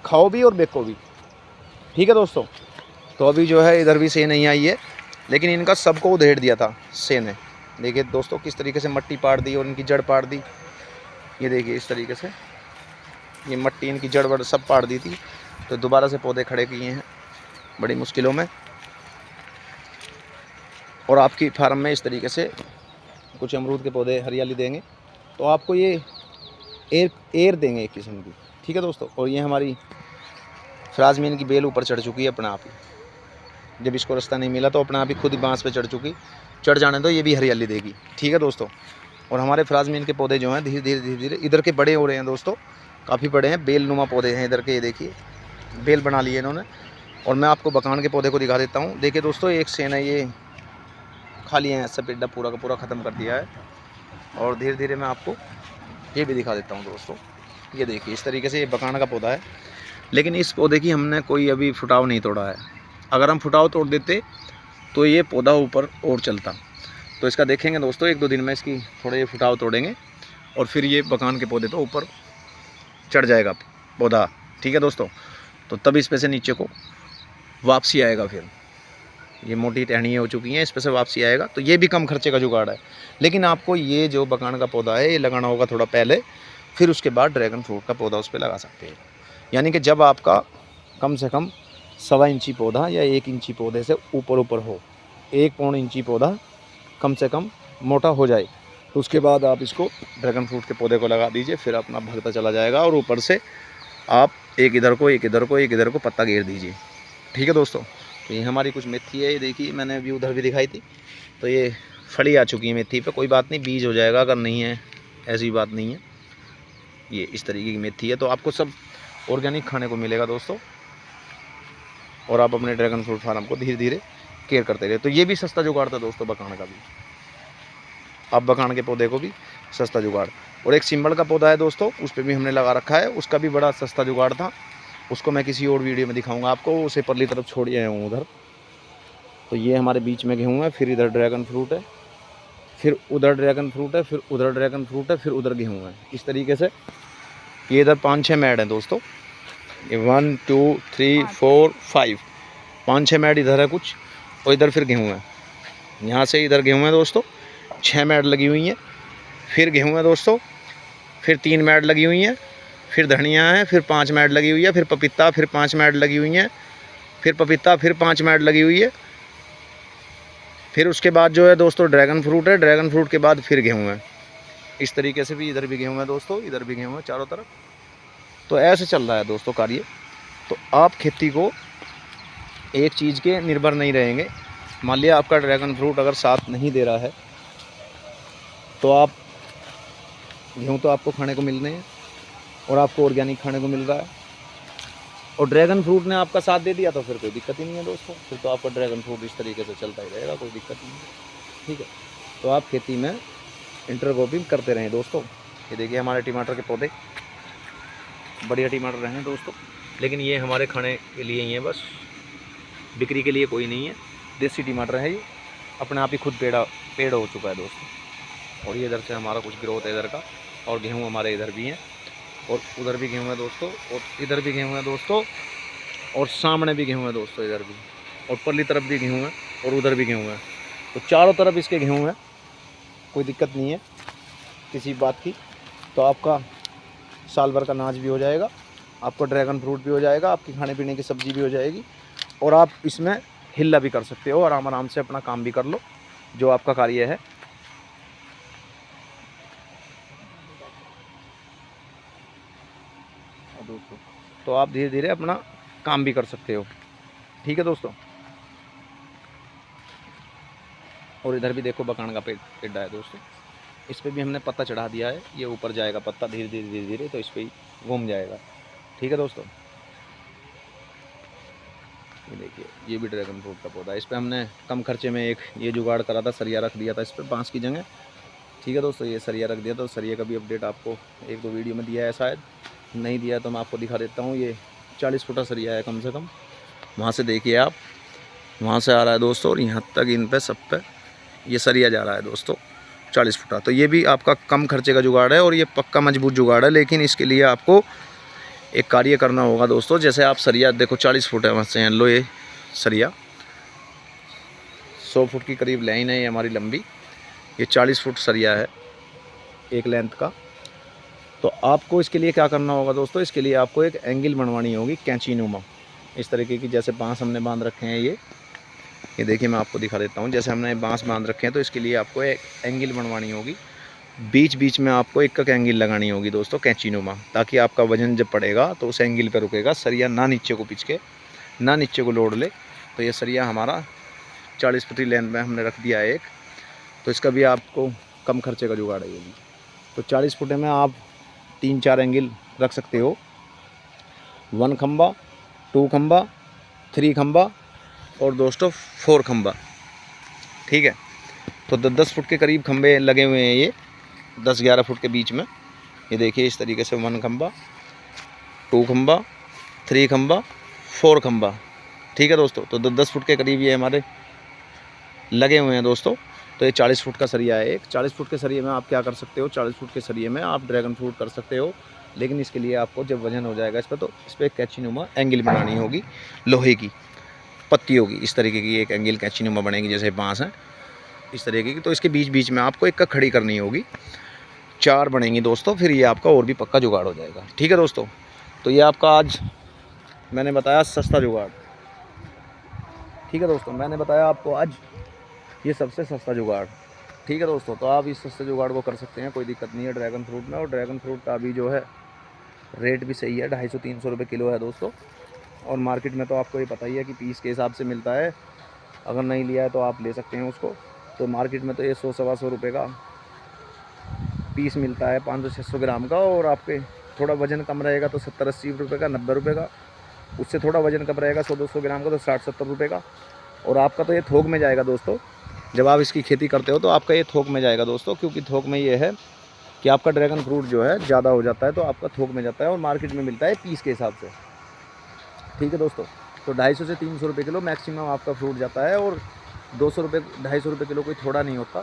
खाओ भी और बेचो भी, ठीक है दोस्तों। तो अभी जो है इधर भी से नहीं आई है, लेकिन इनका सबको उधेड़ दिया था से ने। देखिए दोस्तों किस तरीके से मट्टी पाड़ दी और इनकी जड़ पाड़ दी। ये देखिए इस तरीके से ये मट्टी इनकी जड़ वड़ सब पाड़ दी थी, तो दोबारा से पौधे खड़े किए हैं बड़ी मुश्किलों में। और आपकी फार्म में इस तरीके से कुछ अमरूद के पौधे हरियाली देंगे, तो आपको ये एयर देंगे एक किस्म की, ठीक है दोस्तों। और ये हमारी फ्राजमीन की बेल ऊपर चढ़ चुकी है अपने आप ही, जब इसको रास्ता नहीं मिला तो अपने आप ही खुद ही बांस पे चढ़ जाने दो, ये भी हरियाली देगी, ठीक है दोस्तों। और हमारे फ्राजमीन के पौधे जो हैं धीरे धीरे इधर के बड़े हो रहे हैं दोस्तों, काफ़ी बड़े हैं, बेल नुमा पौधे हैं इधर के। ये देखिए बेल बना लिए इन्होंने। और मैं आपको बकान के पौधे को दिखा देता हूँ। देखिए दोस्तों एक सेन है, ये खा लिए हैं, सपेटा पूरा का पूरा ख़त्म कर दिया है। और धीरे धीरे मैं आपको ये भी दिखा देता हूँ दोस्तों। ये देखिए इस तरीके से ये बकान का पौधा है, लेकिन इस पौधे की हमने कोई अभी फुटाव नहीं तोड़ा है। अगर हम फुटाव तोड़ देते तो ये पौधा ऊपर और चलता। तो इसका देखेंगे दोस्तों, 1-2 दिन में इसकी थोड़े ये फुटाव तोड़ेंगे, और फिर ये बकान के पौधे पे ऊपर चढ़ जाएगा पौधा, ठीक है दोस्तों। तो तब इस पे से नीचे को वापसी आएगा, फिर ये मोटी टहनी हो चुकी हैं, इस पे से वापसी आएगा। तो ये भी कम खर्चे का जुगाड़ है। लेकिन आपको ये जो बकान का पौधा है ये लगाना होगा थोड़ा पहले, फिर उसके बाद ड्रैगन फ्रूट का पौधा उस पर लगा सकते हैं। यानी कि जब आपका कम से कम 1.25 इंची पौधा या 1 इंची पौधे से ऊपर हो, 1 इंची पौधा कम से कम मोटा हो जाए, तो उसके बाद आप इसको ड्रैगन फ्रूट के पौधे को लगा दीजिए, फिर अपना भगता चला जाएगा। और ऊपर से आप एक इधर को पत्ता घेर दीजिए, ठीक है दोस्तों। तो ये हमारी कुछ मेथी है, ये देखिए मैंने अभी उधर भी दिखाई थी, तो ये फली आ चुकी है मेथी पे। कोई बात नहीं, बीज हो जाएगा, अगर नहीं है ऐसी बात नहीं है। ये इस तरीके की मेथी है, तो आपको सब ऑर्गेनिक खाने को मिलेगा दोस्तों। और आप अपने ड्रैगन फ्रूट फार्म को धीरे धीरे केयर करते रहे। तो ये भी सस्ता जुगाड़ था दोस्तों बकान का भी, आप बकान के पौधे को भी सस्ता जुगाड़। और एक सिंबल का पौधा है दोस्तों, उस पर भी हमने लगा रखा है, उसका भी बड़ा सस्ता जुगाड़ था। उसको मैं किसी और वीडियो में दिखाऊंगा आपको। उसे परली तरफ छोड़ आया हूँ उधर। तो ये हमारे बीच में गेहूँ है, फिर इधर ड्रैगन फ्रूट है, फिर उधर ड्रैगन फ्रूट है, फिर उधर ड्रैगन फ्रूट है, फिर उधर गेहूँ है। इस तरीके से ये इधर 5-6 मैड हैं दोस्तों। ये 1 2 3 4 5 5-6 मैड इधर है कुछ, और इधर फिर गेहूँ है। यहाँ से इधर गेहूँ है दोस्तों, 6 मैड लगी हुई हैं। फिर गेहूँ है दोस्तों, फिर 3 मैड लगी हुई हैं। फिर धनिया है, फिर 5 मैड लगी हुई है। फिर पपीता, फिर 5 मैड लगी हुई हैं। फिर पपीता, फिर 5 मैड लगी हुई है। फिर उसके बाद जो है दोस्तों ड्रैगन फ्रूट है, ड्रैगन फ्रूट के बाद फिर गेहूँ है। इस तरीके से भी इधर भी गेहूँ है दोस्तों, इधर भी गेहूँ है चारों तरफ। तो ऐसे चल रहा है दोस्तों कार्य। तो आप खेती को एक चीज़ के निर्भर नहीं रहेंगे। मान लिया आपका ड्रैगन फ्रूट अगर साथ नहीं दे रहा है, तो आप गेहूँ तो आपको खाने को मिलने हैं, और आपको ऑर्गेनिक खाने को मिल रहा है। और ड्रैगन फ्रूट ने आपका साथ दे दिया तो फिर कोई दिक्कत ही नहीं है दोस्तों। फिर तो आपका ड्रैगन फ्रूट इस तरीके से चलता ही रहेगा, कोई दिक्कत नहीं है, ठीक है। तो आप खेती में इंटरक्रॉपिंग करते रहें दोस्तों। ये देखिए हमारे टमाटर के पौधे बढ़िया टमाटर हैं दोस्तों, लेकिन ये हमारे खाने के लिए ही हैं बस, बिक्री के लिए कोई नहीं है। देसी टमाटर है ये, अपने आप ही खुद पेड़ हो चुका है दोस्तों। और ये इधर से हमारा कुछ ग्रोथ है इधर का, और गेहूँ हमारे इधर भी हैं, और उधर भी गेहूँ है दोस्तों, और इधर भी गेहूँ है दोस्तों, और सामने भी गेहूँ है दोस्तों, इधर भी, और परली तरफ भी गेहूँ है, और उधर भी गेहूँ है। तो चारों तरफ इसके गेहूँ है, कोई दिक्कत नहीं है किसी बात की। तो आपका साल भर का अनाज भी हो जाएगा, आपको ड्रैगन फ्रूट भी हो जाएगा, आपकी खाने पीने की सब्ज़ी भी हो जाएगी, और आप इसमें हिल्ला भी कर सकते हो, आराम आराम से अपना काम भी कर लो जो आपका कार्य है। दोस्तों तो आप धीरे धीरे अपना काम भी कर सकते हो, ठीक है दोस्तों। और इधर भी देखो बकान का पेड़ है दोस्तों, इस पर भी हमने पत्ता चढ़ा दिया है, ये ऊपर जाएगा पत्ता धीरे धीरे धीरे धीरे, तो इस पर ही घूम जाएगा, ठीक है दोस्तों। ये देखिए ये भी ड्रैगन फ्रूट का पौधा है, इस पर हमने कम खर्चे में एक ये जुगाड़ करा था, सरिया रख दिया था इस पर बांस की जगह, ठीक है दोस्तों। ये सरिया रख दिया था, सरिया का भी अपडेट आपको एक दो वीडियो में दिया है, शायद नहीं दिया तो मैं आपको दिखा देता हूँ। ये 40 फुटा सरिया है कम से कम, वहाँ से देखिए आप, वहाँ से आ रहा है दोस्तों, और यहाँ तक इन पे सब पे ये सरिया जा रहा है दोस्तों 40 फुटा। तो ये भी आपका कम खर्चे का जुगाड़ है, और ये पक्का मजबूत जुगाड़ है। लेकिन इसके लिए आपको एक कार्य करना होगा दोस्तों, जैसे आप सरिया देखो 40 फुट है वहाँ से, लो ये सरिया 100 फुट की करीब लाइन है ये हमारी लंबी, ये 40 फुट सरिया है एक लेंथ का। तो आपको इसके लिए क्या करना होगा दोस्तों, इसके लिए आपको एक एंगल बनवानी होगी कैंची नुमा, इस तरीके की, जैसे बांस हमने बांध रखे हैं ये देखिए मैं आपको दिखा देता हूँ। जैसे हमने बांस बांध रखे हैं, तो इसके लिए आपको एक एंगल बनवानी होगी, बीच बीच में आपको एक एंगल लगानी होगी दोस्तों कैंची नुमा, ताकि आपका वजन जब पड़ेगा तो उस एंगल पर रुकेगा, सरिया ना नीचे को पिच के, ना नीचे को लोड ले। तो ये सरिया हमारा 40 फुट लेंथ में हमने रख दिया है एक, तो इसका भी आपको कम खर्चे का जुगाड़ है ये भी। तो 40 फुट में आप 3-4 एंगल रख सकते हो, 1 खंबा, 2 खंबा, 3 खंबा, और दोस्तों 4 खंबा, ठीक है। तो 10 फुट के करीब खंबे लगे हुए हैं ये, 10-11 फुट के बीच में। ये देखिए इस तरीके से 1 खंबा, 2 खंबा, 3 खंबा, 4 खंबा, ठीक है दोस्तों। तो 10 फुट के करीब ये हमारे लगे हुए हैं दोस्तों। तो ये 40 फुट का सरिया है एक। 40 फुट के सरिये में आप क्या कर सकते हो, 40 फुट के सरिये में आप ड्रैगन फ्रूट कर सकते हो, लेकिन इसके लिए आपको जब वजन हो जाएगा इस पर, तो इस पर एक कैंची नुमा एंगल बनानी होगी, लोहे की पत्ती होगी, इस तरीके की एक एंगल कैंची नुमा बनेगी, जैसे बांस है इस तरीके की। तो इसके बीच बीच में आपको एक खड़ी करनी होगी, 4 बनेंगी दोस्तों, फिर ये आपका और भी पक्का जुगाड़ हो जाएगा, ठीक है दोस्तों। तो ये आपका आज मैंने बताया सस्ता जुगाड़, ठीक है दोस्तों, मैंने बताया आपको आज ये सबसे सस्ता जुगाड़, ठीक है दोस्तों। तो आप इस सस्ते जुगाड़ को कर सकते हैं, कोई दिक्कत नहीं है ड्रैगन फ्रूट में। और ड्रैगन फ्रूट का अभी जो है रेट भी सही है, 250-300 रुपये किलो है दोस्तों। और मार्केट में तो आपको ये पता ही है कि पीस के हिसाब से मिलता है, अगर नहीं लिया है तो आप ले सकते हैं उसको। तो मार्केट में तो ये 100-125 रुपये का पीस मिलता है, 500-600 ग्राम का। और आपके थोड़ा वज़न कम रहेगा तो 70-80 रुपये का, 90 रुपये का। उससे थोड़ा वज़न कम रहेगा 100-200 ग्राम का तो 60-70 रुपये का। और आपका तो ये थोक में जाएगा दोस्तों, जब आप इसकी खेती करते हो तो आपका ये थोक में जाएगा दोस्तों, क्योंकि थोक में ये है कि आपका ड्रैगन फ्रूट जो है ज़्यादा हो जाता है तो आपका थोक में जाता है, और मार्केट में मिलता है पीस के हिसाब से, ठीक है दोस्तों। तो 250 से 300 रुपये किलो मैक्सिमम आपका फ्रूट जाता है, और 200 रुपये 250 रुपये किलो कोई थोड़ा नहीं होता।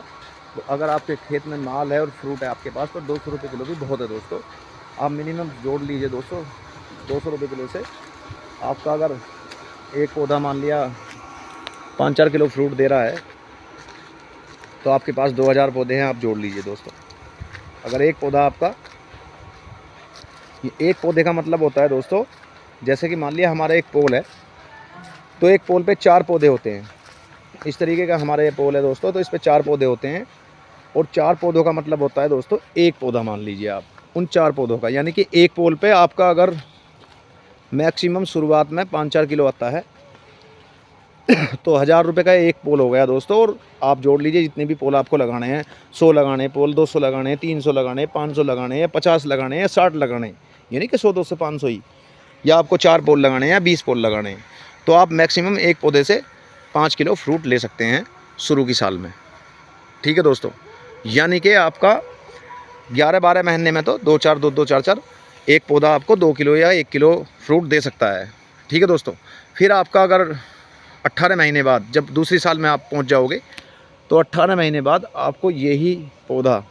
तो अगर आपके खेत में माल है और फ्रूट है आपके पास, तो 200 रुपये किलो भी बहुत है दोस्तों। आप मिनिमम जोड़ लीजिए दोस्तों, 200 रुपये किलो से आपका अगर एक पौधा मान लिया 5-4 किलो फ्रूट दे रहा है, तो आपके पास 2000 पौधे हैं, आप जोड़ लीजिए दोस्तों। अगर एक पौधा आपका, एक पौधे का मतलब होता है दोस्तों, जैसे कि मान लिया हमारा एक पोल है, तो एक पोल पे 4 पौधे होते हैं, इस तरीके का हमारा ये पोल है दोस्तों। तो इस पे 4 पौधे होते हैं, और 4 पौधों का मतलब होता है दोस्तों एक पौधा मान लीजिए आप उन 4 पौधों का, यानी कि एक पोल पे आपका अगर मैक्सिमम शुरुआत में 5-4 किलो आता है तो 1000 रुपये का एक पोल हो गया दोस्तों। और आप जोड़ लीजिए जितने भी पोल आपको लगाने हैं, 100 लगाने पोल, 200 लगाने, 300 लगाने, 500 लगाने, या 50 लगाने, या 60 लगाने, यानी कि 100, 200, 500 ही, या आपको 4 पोल लगाने हैं या 20 पोल लगाने हैं, तो आप मैक्सिमम एक पौधे से 5 किलो फ्रूट ले सकते हैं शुरू की साल में, ठीक है दोस्तों। यानी कि आपका 11-12 महीने में तो 2-4, 2-2, 4-4 एक पौधा आपको 2 किलो या 1 किलो फ्रूट दे सकता है, ठीक है दोस्तों। फिर आपका अगर 18 महीने बाद जब दूसरी साल में आप पहुंच जाओगे तो 18 महीने बाद आपको यही पौधा,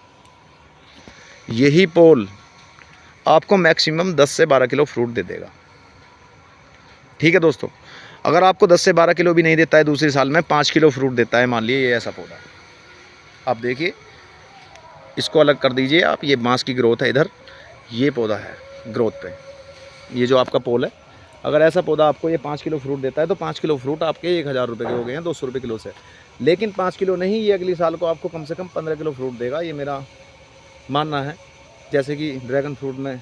यही पोल आपको मैक्सिमम 10 से 12 किलो फ्रूट दे देगा। ठीक है दोस्तों, अगर आपको 10 से 12 किलो भी नहीं देता है, दूसरी साल में 5 किलो फ्रूट देता है, मान लीजिए ये ऐसा पौधा, आप देखिए इसको अलग कर दीजिए आप, ये बांस की ग्रोथ है इधर, ये पौधा है ग्रोथ पे, ये जो आपका पोल है, अगर ऐसा पौधा आपको ये 5 किलो फ्रूट देता है तो 5 किलो फ्रूट आपके 1000 रुपये के हो गए हैं 200 रुपये किलो से। लेकिन 5 किलो नहीं, ये अगली साल को आपको कम से कम 15 किलो फ्रूट देगा, ये मेरा मानना है। जैसे कि ड्रैगन फ्रूट में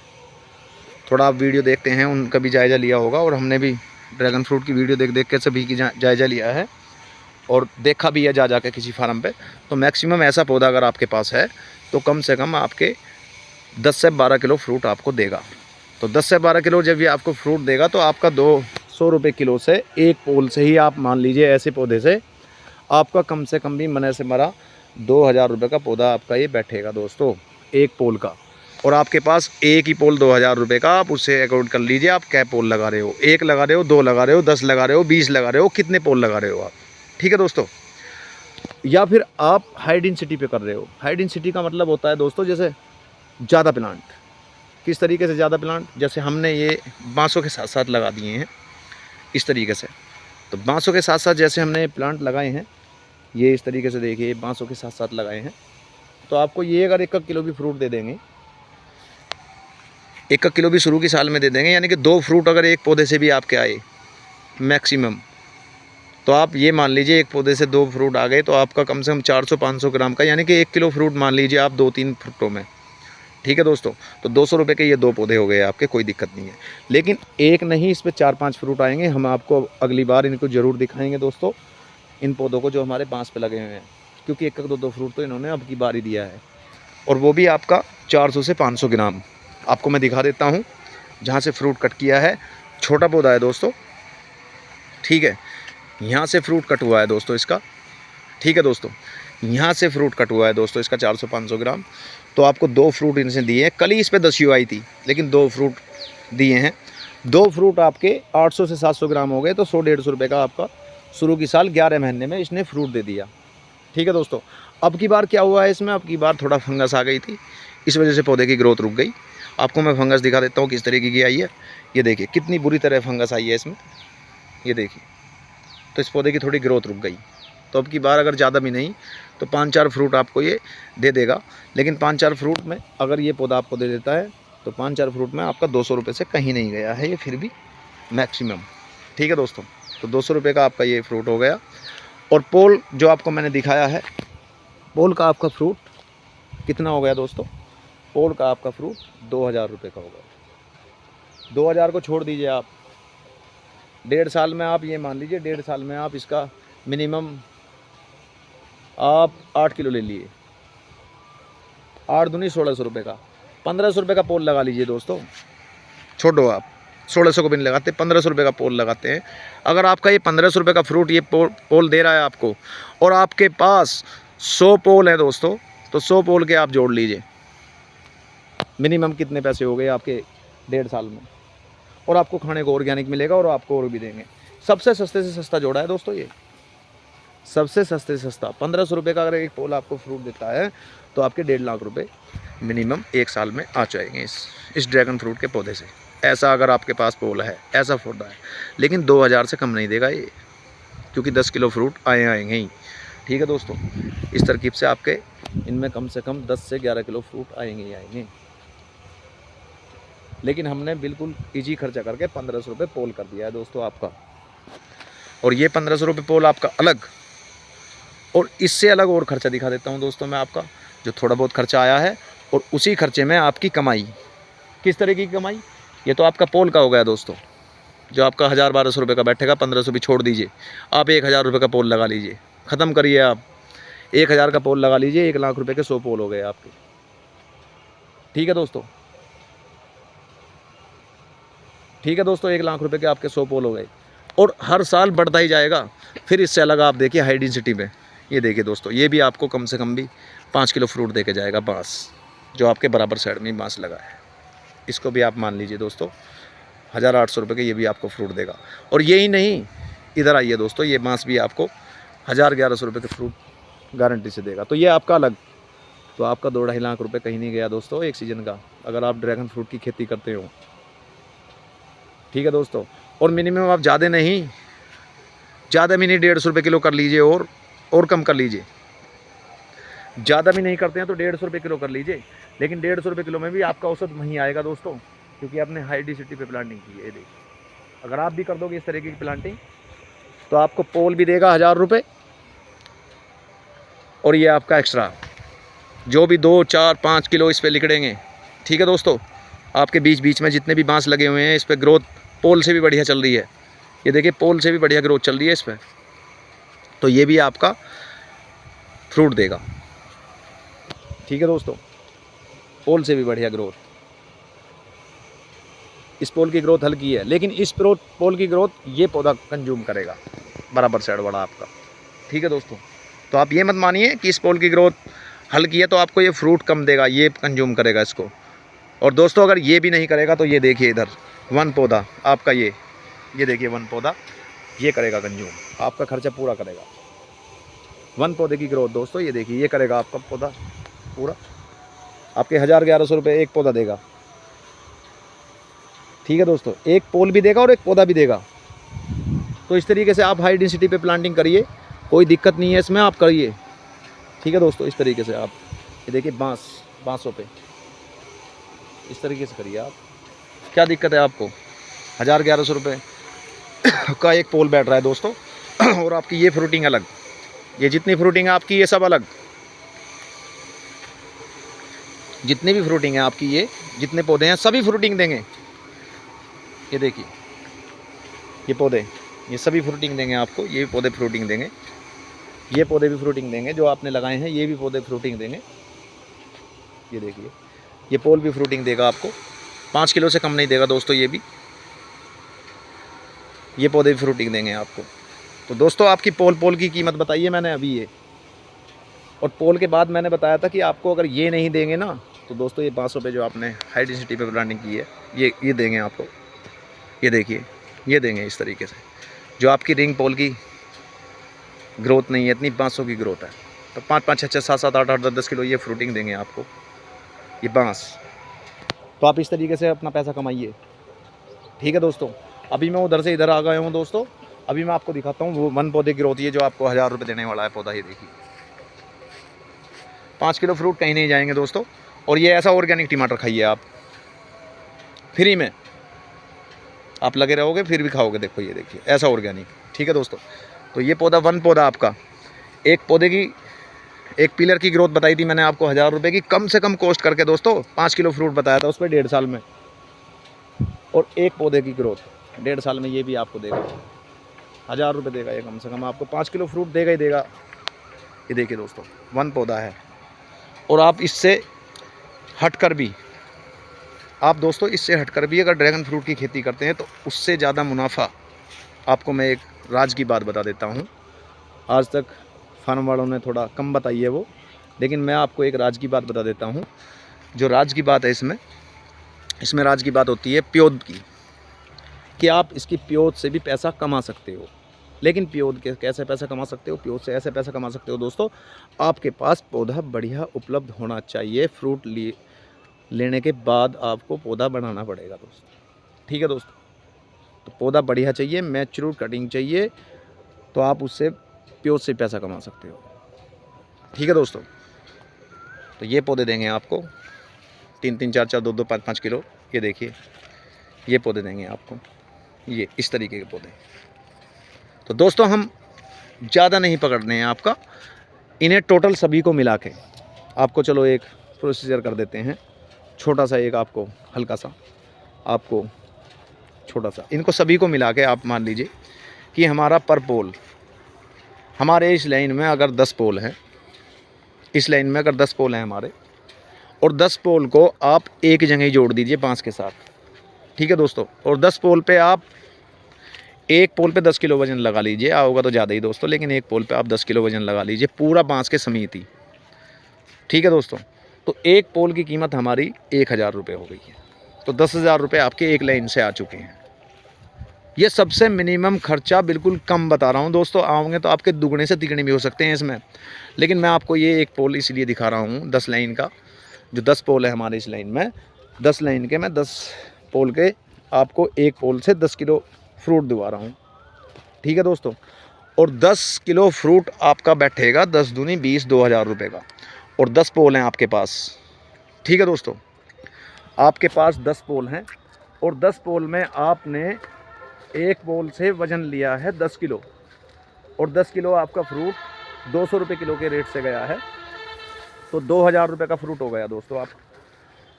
थोड़ा आप वीडियो देखते हैं, उनका भी जायज़ा लिया होगा, और हमने भी ड्रैगन फ्रूट की वीडियो देख देख के सभी की जायज़ा लिया है और देखा भी है जा के किसी फार्म पे। तो मैक्सिमम ऐसा पौधा अगर आपके पास है तो कम से कम आपके 10 से 12 किलो फ्रूट आपको देगा। तो 10 से 12 किलो जब ये आपको फ्रूट देगा तो आपका 200 रुपये किलो से एक पोल से ही आप मान लीजिए ऐसे पौधे से आपका कम से कम भी मने से मरा 2000 रुपये का पौधा आपका ये बैठेगा दोस्तों, एक पोल का। और आपके पास एक ही पोल 2000 रुपये का, आप उससे अकाउंट कर लीजिए आप क्या पोल लगा रहे हो, 1 लगा रहे हो, 2 लगा रहे हो, 10 लगा रहे हो, 20 लगा रहे हो, कितने पोल लगा रहे हो आप। ठीक है दोस्तों, या फिर आप हाई डेंसिटी पे कर रहे हो। हाई डेंसिटी का मतलब होता है दोस्तों जैसे ज़्यादा प्लांट। किस तरीके से ज़्यादा प्लांट, जैसे हमने ये बांसों के साथ साथ लगा दिए हैं इस तरीके से। तो बांसों के साथ साथ जैसे हमने प्लांट लगाए हैं, ये इस तरीके से देखिए बांसों के साथ साथ लगाए हैं, तो आपको ये अगर 1 किलो भी फ्रूट दे देंगे, 1 किलो भी शुरू की साल में दे देंगे, यानी कि 2 फ्रूट अगर एक पौधे से भी आपके आए मैक्सिमम, तो आप ये मान लीजिए एक पौधे से 2 फ्रूट आ गए तो आपका कम से कम 400-500 ग्राम का, यानी कि 1 किलो फ्रूट मान लीजिए आप 2-3 फ्रूटों में। ठीक है दोस्तों, तो 200 रुपये के ये 2 पौधे हो गए आपके, कोई दिक्कत नहीं है। लेकिन एक नहीं, इस पर 4-5 फ्रूट आएंगे। हम आपको अगली बार इनको ज़रूर दिखाएंगे दोस्तों, इन पौधों को जो हमारे बांस पे लगे हुए हैं, क्योंकि 1-2 फ्रूट तो इन्होंने अब की बार ही दिया है, और वो भी आपका 400 से 500 ग्राम। आपको मैं दिखा देता हूँ जहाँ से फ्रूट कट किया है, छोटा पौधा है दोस्तों। ठीक है, यहाँ से फ्रूट कट हुआ है दोस्तों इसका। ठीक है दोस्तों, यहाँ से फ्रूट कट हुआ है दोस्तों इसका 400-500 ग्राम। तो आपको 2 फ्रूट इनसे दिए हैं, कल ही इस पर 10 आई थी, लेकिन 2 फ्रूट दिए हैं। 2 फ्रूट आपके 800 से 700 ग्राम हो गए, तो 100-150 रुपये का आपका शुरू की साल 11 महीने में इसने फ्रूट दे दिया। ठीक है दोस्तों, अब की बार क्या हुआ है इसमें, अब की बार थोड़ा फंगस आ गई थी, इस वजह से पौधे की ग्रोथ रुक गई। आपको मैं फंगस दिखा देता हूँ किस तरीके की आई है। ये देखिए कितनी बुरी तरह फंगस आई है इसमें, ये देखिए। तो इस पौधे की थोड़ी ग्रोथ रुक गई। तो अब की बार अगर ज़्यादा भी नहीं तो 5-4 फ्रूट आपको ये दे देगा। लेकिन 5-4 फ्रूट में अगर ये पौधा आपको दे देता है तो 5-4 फ्रूट में आपका 200 रुपये से कहीं नहीं गया है ये, फिर भी मैक्सिमम। ठीक है दोस्तों, तो 200 रुपये का आपका ये फ्रूट हो गया। और पोल जो आपको मैंने दिखाया है, पोल का आपका फ्रूट कितना हो गया दोस्तों, पोल का आपका फ्रूट 2000 रुपये का हो गया। 2000 को छोड़ दीजिए आप, 1.5 साल में आप ये मान लीजिए 1.5 साल में आप इसका मिनिमम आप 8 किलो ले लिए, 8 दूनी 1600 रुपये का, 1500 रुपये का पोल लगा लीजिए दोस्तों। छोड़ो आप 1600 को भी नहीं लगाते, 1500 रुपये का पोल लगाते हैं। अगर आपका ये 1500 रुपये का फ्रूट ये पोल दे रहा है आपको, और आपके पास 100 पोल है दोस्तों, तो 100 पोल के आप जोड़ लीजिए मिनिमम कितने पैसे हो गए आपके 1.5 साल में। और आपको खाने को ऑर्गेनिक मिलेगा और आपको और भी देंगे। सबसे सस्ते से सस्ता जोड़ा है दोस्तों ये, सबसे सस्ते से सस्ता। 1500 रुपये का अगर एक पोल आपको फ्रूट देता है तो आपके 1.5 लाख रुपए मिनिमम 1 साल में आ जाएंगे इस ड्रैगन फ्रूट के पौधे से। ऐसा अगर आपके पास पोल है, ऐसा पौधा है। लेकिन 2000 से कम नहीं देगा ये, क्योंकि 10 किलो फ्रूट आएंगे ही। ठीक है दोस्तों, इस तरकीब से आपके इनमें कम से कम 10 से 11 किलो फ्रूट आएंगे ही आएंगे। लेकिन हमने बिल्कुल ईजी खर्चा करके 1500 रुपये पोल कर दिया है दोस्तों आपका। और ये 1500 रुपये पोल आपका अलग, और इससे अलग और खर्चा दिखा देता हूँ दोस्तों मैं आपका, जो थोड़ा बहुत खर्चा आया है और उसी खर्चे में आपकी कमाई। किस तरह की कमाई, ये तो आपका पोल का हो गया दोस्तों, जो आपका 1000-1200 रुपये का बैठेगा। 1500 भी छोड़ दीजिए, आप 1000 रुपये का पोल लगा लीजिए, ख़त्म करिए आप। 1000 का पोल लगा लीजिए, 1 लाख रुपये के 100 पोल हो गए आपके। ठीक है दोस्तों, ठीक है दोस्तों, 1 लाख रुपये के आपके 100 पोल हो गए, और हर साल बढ़ता ही जाएगा। फिर इससे अलग आप देखिए हाई डेंसिटी में, ये देखिए दोस्तों, ये भी आपको कम से कम भी 5 किलो फ्रूट दे के जाएगा बांस, जो आपके बराबर साइड में बांस लगा है। इसको भी आप मान लीजिए दोस्तों 1800 रुपये के ये भी आपको फ्रूट देगा। और यही नहीं, इधर आइए दोस्तों, ये बांस भी आपको 1000-1100 रुपये के फ्रूट गारंटी से देगा। तो ये आपका अलग, तो आपका 2-2.5 लाख रुपए कहीं नहीं गया दोस्तों एक सीज़न का, अगर आप ड्रैगन फ्रूट की खेती करते हो। ठीक है दोस्तों, और मिनिमम आप ज़्यादा भी नहीं 150 रुपये किलो कर लीजिए, और कम कर लीजिए। ज़्यादा भी नहीं करते हैं तो 150 रुपये किलो कर लीजिए, लेकिन 150 रुपये किलो में भी आपका औसत वहीं आएगा दोस्तों, क्योंकि आपने हाई डेंसिटी पे प्लांटिंग की है। देखिए, अगर आप भी कर दोगे इस तरीके की प्लांटिंग तो आपको पोल भी देगा 1000 रुपये, और ये आपका एक्स्ट्रा जो भी 2, 4, 5 किलो इस पर लिखड़ेंगे। ठीक है दोस्तों, आपके बीच बीच में जितने भी बांस लगे हुए हैं, इस पर ग्रोथ पोल से भी बढ़िया चल रही है। ये देखिए, पोल से भी बढ़िया ग्रोथ चल रही है इस पर, तो ये भी आपका फ्रूट देगा। ठीक है दोस्तों, पोल से भी बढ़िया ग्रोथ। इस पोल की ग्रोथ हल्की है, लेकिन इस पोल की ग्रोथ ये पौधा कंज्यूम करेगा बराबर साइड वाला आपका। ठीक है दोस्तों, तो आप ये मत मानिए कि इस पोल की ग्रोथ हल्की है तो आपको ये फ्रूट कम देगा, ये कंज्यूम करेगा इसको। और दोस्तों, अगर ये भी नहीं करेगा तो ये देखिए इधर वन पौधा आपका, ये देखिए वन पौधा ये करेगा कंज्यूम, आपका खर्चा पूरा करेगा। वन पौधे की ग्रोथ दोस्तों ये देखिए, ये करेगा आपका पौधा पूरा, आपके 1000-1100 रुपये एक पौधा देगा। ठीक है दोस्तों, एक पोल भी देगा और एक पौधा भी देगा। तो इस तरीके से आप हाई डेंसिटी पे प्लांटिंग करिए, कोई दिक्कत नहीं है इसमें, आप करिए। ठीक है दोस्तों, इस तरीके से आप ये देखिए बांसों पे इस तरीके से करिए आप। क्या दिक्कत है आपको? 1000-1100 रुपये का एक पोल बैठ रहा है दोस्तों, और आपकी ये फ्रूटिंग अलग, ये जितनी फ्रूटिंग है आपकी ये सब अलग, जितनी भी फ्रूटिंग है आपकी, ये जितने पौधे हैं सभी फ्रूटिंग देंगे। ये देखिए, ये पौधे ये सभी फ्रूटिंग देंगे आपको, ये पौधे फ्रूटिंग देंगे, ये पौधे भी फ्रूटिंग देंगे जो आपने लगाए हैं, ये भी पौधे फ्रूटिंग देंगे। ये देखिए, ये पोल भी फ्रूटिंग देगा आपको, 5 किलो से कम नहीं देगा दोस्तों। ये पौधे भी फ्रूटिंग देंगे आपको। तो दोस्तों, आपकी पोल की कीमत बताइए मैंने अभी ये, और पोल के बाद मैंने बताया था कि आपको अगर ये नहीं देंगे ना तो दोस्तों ये 500 रुपये जो आपने हाई डेंसिटी पे प्लांटिंग की है ये देंगे आपको। ये देखिए, ये देंगे इस तरीके से, जो आपकी रिंग पोल की ग्रोथ नहीं है इतनी, 500 की ग्रोथ है, तो 5-5, 6-6, 7-7, 8-8, 10-10 किलो ये फ्रूटिंग देंगे आपको, ये बांस। तो आप इस तरीके से अपना पैसा कमाइए। ठीक है दोस्तों, अभी मैं उधर से इधर आ गया हूँ दोस्तों, अभी मैं आपको दिखाता हूँ वो वन पौधे की ग्रोथ, ये जो आपको 1000 रुपये देने वाला है पौधा। ये देखिए, 5 किलो फ्रूट कहीं नहीं जाएंगे दोस्तों। और ये ऐसा ऑर्गेनिक टमाटर खाइए आप फ्री में, आप लगे रहोगे फिर भी खाओगे। देखो ये देखिए, ऐसा ऑर्गेनिक। ठीक है दोस्तों, तो ये पौधा वन पौधा आपका, एक पौधे की एक पिलर की ग्रोथ बताई थी मैंने आपको 1000 रुपये की, कम से कम कॉस्ट करके दोस्तों 5 किलो फ्रूट बताया था उस पर 1.5 साल में, और एक पौधे की ग्रोथ 1.5 साल में ये भी आपको देगा 1000 रुपये देगा, ये कम से कम आपको 5 किलो फ्रूट देगा ही देगा। ये देखिए दोस्तों, वन पौधा है। और आप इससे हटकर भी, आप दोस्तों इससे हटकर भी अगर ड्रैगन फ्रूट की खेती करते हैं तो उससे ज़्यादा मुनाफा आपको मैं एक राज की बात बता देता हूँ। आज तक फार्म वालों ने थोड़ा कम बताई है वो, लेकिन मैं आपको एक राज की बात बता देता हूँ। जो राज की बात है इसमें राज की बात होती है प्योद की, कि आप इसकी प्योद से भी पैसा कमा सकते हो। लेकिन प्योद के कैसे पैसा कमा सकते हो? प्योद से ऐसे पैसा कमा सकते हो दोस्तों, आपके पास पौधा बढ़िया उपलब्ध होना चाहिए। फ्रूट लेने के बाद आपको पौधा बनाना पड़ेगा दोस्तों। ठीक है दोस्तों, तो पौधा बढ़िया चाहिए, मैच्योर कटिंग चाहिए, तो आप उससे प्योद से पैसा कमा सकते हो। ठीक है दोस्तों, तो ये पौधे देंगे आपको 3-3, 4-4, 2-2, 5-5 किलो। ये देखिए, ये पौधे देंगे आपको, ये इस तरीके के पौधे। तो दोस्तों, हम ज़्यादा नहीं पकड़ने हैं आपका, इन्हें टोटल सभी को मिला के आपको चलो एक प्रोसीजर कर देते हैं, छोटा सा एक आपको हल्का सा, आपको छोटा सा, इनको सभी को मिला के आप मान लीजिए कि हमारा पर पोल, हमारे इस लाइन में अगर 10 पोल हैं, इस लाइन में अगर 10 पोल हैं हमारे, और 10 पोल को आप एक जगह ही जोड़ दीजिए बांस के साथ। ठीक है दोस्तों, और 10 पोल पे आप एक पोल पे 10 किलो वजन लगा लीजिए, होगा तो ज़्यादा ही दोस्तों, लेकिन एक पोल पे आप 10 किलो वजन लगा लीजिए पूरा बांस के समेत ही। ठीक है दोस्तों, तो एक पोल की कीमत हमारी 1000 रुपये हो गई है, तो 10,000 रुपये आपके एक लाइन से आ चुके हैं। ये सबसे मिनिमम खर्चा बिल्कुल कम बता रहा हूँ दोस्तों। आओगे तो आपके दुगने से तिगने भी हो सकते हैं इसमें, लेकिन मैं आपको ये एक पोल इसलिए दिखा रहा हूँ 10 लाइन का, जो 10 पोल है हमारे इस लाइन में, 10 लाइन के मैं 10 पोल के आपको एक पोल से 10 किलो फ्रूट दिवा रहा हूँ। ठीक है दोस्तों, और 10 किलो फ्रूट आपका बैठेगा 10 दूनी 20, 2000 रुपये का, और 10 पोल हैं आपके पास। ठीक है दोस्तों, आपके पास 10 पोल हैं, और 10 पोल में आपने एक पोल से वज़न लिया है 10 किलो, और 10 किलो आपका फ्रूट 200 रुपये किलो के रेट से गया है, तो 2000 रुपये का फ्रूट हो गया दोस्तों आप।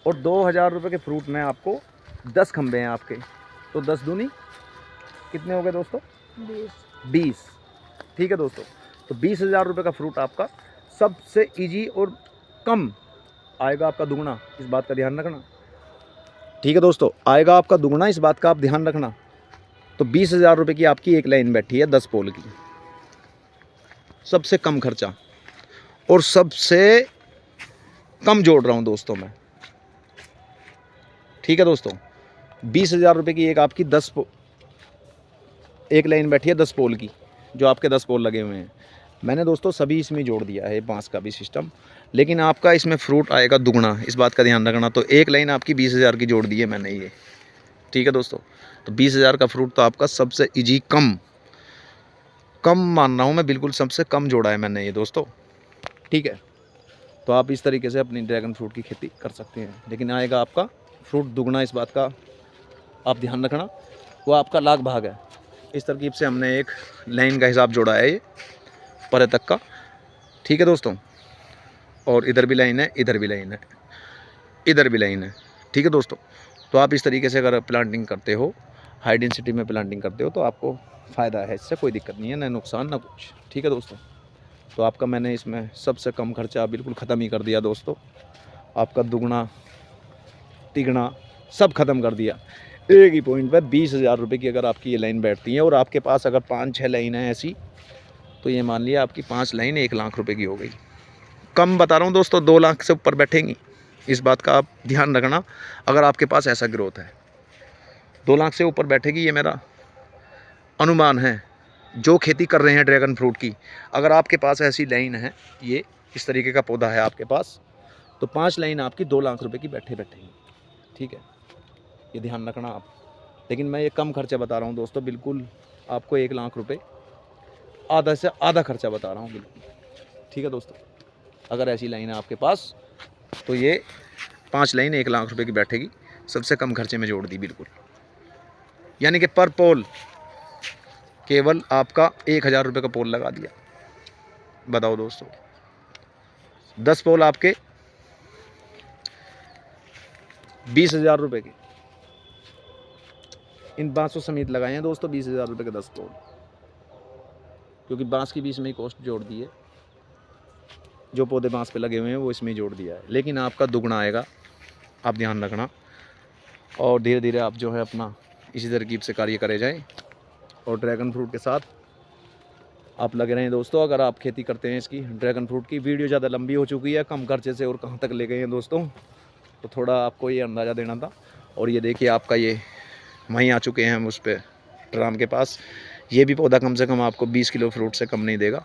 और 2000 रुपये के फ्रूट में आपको 10 खंबे हैं आपके, तो 10 दूनी कितने हो गए दोस्तों? 20। ठीक है दोस्तों, तो 20,000 रुपये का फ्रूट आपका सबसे ईजी और कम आएगा आपका दुगना, इस बात का ध्यान रखना। ठीक है दोस्तों, आएगा आपका दुगना, इस बात का आप ध्यान रखना। तो 20,000 रुपये की आपकी एक लाइन बैठी है 10 पोल की, सबसे कम खर्चा और सबसे कम जोड़ रहा हूँ दोस्तों मैं। ठीक है दोस्तों, 20,000 रुपये की एक आपकी एक लाइन बैठी है 10 पोल की, जो आपके 10 पोल लगे हुए हैं। मैंने दोस्तों सभी इसमें जोड़ दिया है, बांस का भी सिस्टम, लेकिन आपका इसमें फ्रूट आएगा दुगना, इस बात का ध्यान रखना। तो एक लाइन आपकी 20,000 की जोड़ दी है मैंने ये। ठीक है दोस्तों, तो 20,000 का फ्रूट तो आपका सबसे ईजी कम मान रहा हूँ मैं, बिल्कुल सबसे कम जोड़ा है मैंने ये दोस्तों। ठीक है, तो आप इस तरीके से अपनी ड्रैगन फ्रूट की खेती कर सकते हैं, लेकिन आएगा आपका फ्रूट दुगना, इस बात का आप ध्यान रखना। वो आपका लाख भाग है। इस तरकीब से हमने एक लाइन का हिसाब जोड़ा है ये परे तक का। ठीक है दोस्तों, और इधर भी लाइन है, इधर भी लाइन है, इधर भी लाइन है। ठीक है दोस्तों, तो आप इस तरीके से अगर प्लांटिंग करते हो, हाई डेंसिटी में प्लांटिंग करते हो, तो आपको फ़ायदा है, इससे कोई दिक्कत नहीं है, ना नुकसान ना कुछ। ठीक है दोस्तों, तो आपका मैंने इसमें सबसे कम खर्चा बिल्कुल ख़त्म ही कर दिया दोस्तों। आपका दुगना तिगना सब ख़त्म कर दिया एक ही पॉइंट पर। 20,000 रुपये की अगर आपकी ये लाइन बैठती है, और आपके पास अगर 5-6 लाइन है ऐसी, तो ये मान लिया आपकी 5 लाइन 1 लाख रुपये की हो गई। कम बता रहा हूँ दोस्तों, 2 लाख से ऊपर बैठेंगी, इस बात का आप ध्यान रखना। अगर आपके पास ऐसा ग्रोथ है 2 लाख से ऊपर बैठेगी, ये मेरा अनुमान है। जो खेती कर रहे हैं ड्रैगन फ्रूट की, अगर आपके पास ऐसी लाइन है, ये इस तरीके का पौधा है आपके पास, तो 5 लाइन आपकी 2 लाख रुपए की बैठेगी। ठीक है, ये ध्यान रखना आप। लेकिन मैं ये कम खर्चा बता रहा हूँ दोस्तों, बिल्कुल आपको 1 लाख रुपए आधा से आधा खर्चा बता रहा हूँ बिल्कुल। ठीक है दोस्तों, अगर ऐसी लाइन है आपके पास, तो ये 5 लाइन 1 लाख रुपए की बैठेगी, सबसे कम खर्चे में जोड़ दी बिल्कुल। यानी कि पर पोल केवल आपका 1,000 रुपये का पोल लगा दिया। बताओ दोस्तों, 10 पोल आपके 20,000 रुपये के, इन बांसों समेत लगाए हैं दोस्तों 20,000 रुपये के 10 पोल, क्योंकि बांस की भी इसमें कॉस्ट जोड़ दी है। जो पौधे बांस पे लगे हुए हैं वो इसमें जोड़ दिया है, लेकिन आपका दुगना आएगा, आप ध्यान रखना। और धीरे धीरे आप जो है अपना इसी तरकीब से कार्य करे जाएं, और ड्रैगन फ्रूट के साथ आप लगे रहें दोस्तों। अगर आप खेती करते हैं इसकी ड्रैगन फ्रूट की, वीडियो ज़्यादा लंबी हो चुकी है, कम खर्चे से और कहाँ तक ले गए हैं दोस्तों, तो थोड़ा आपको ये अंदाज़ा देना था। और ये देखिए आपका ये वहीं आ चुके हैं हम उस पर ड्राम के पास। ये भी पौधा कम से कम आपको 20 किलो फ्रूट से कम नहीं देगा।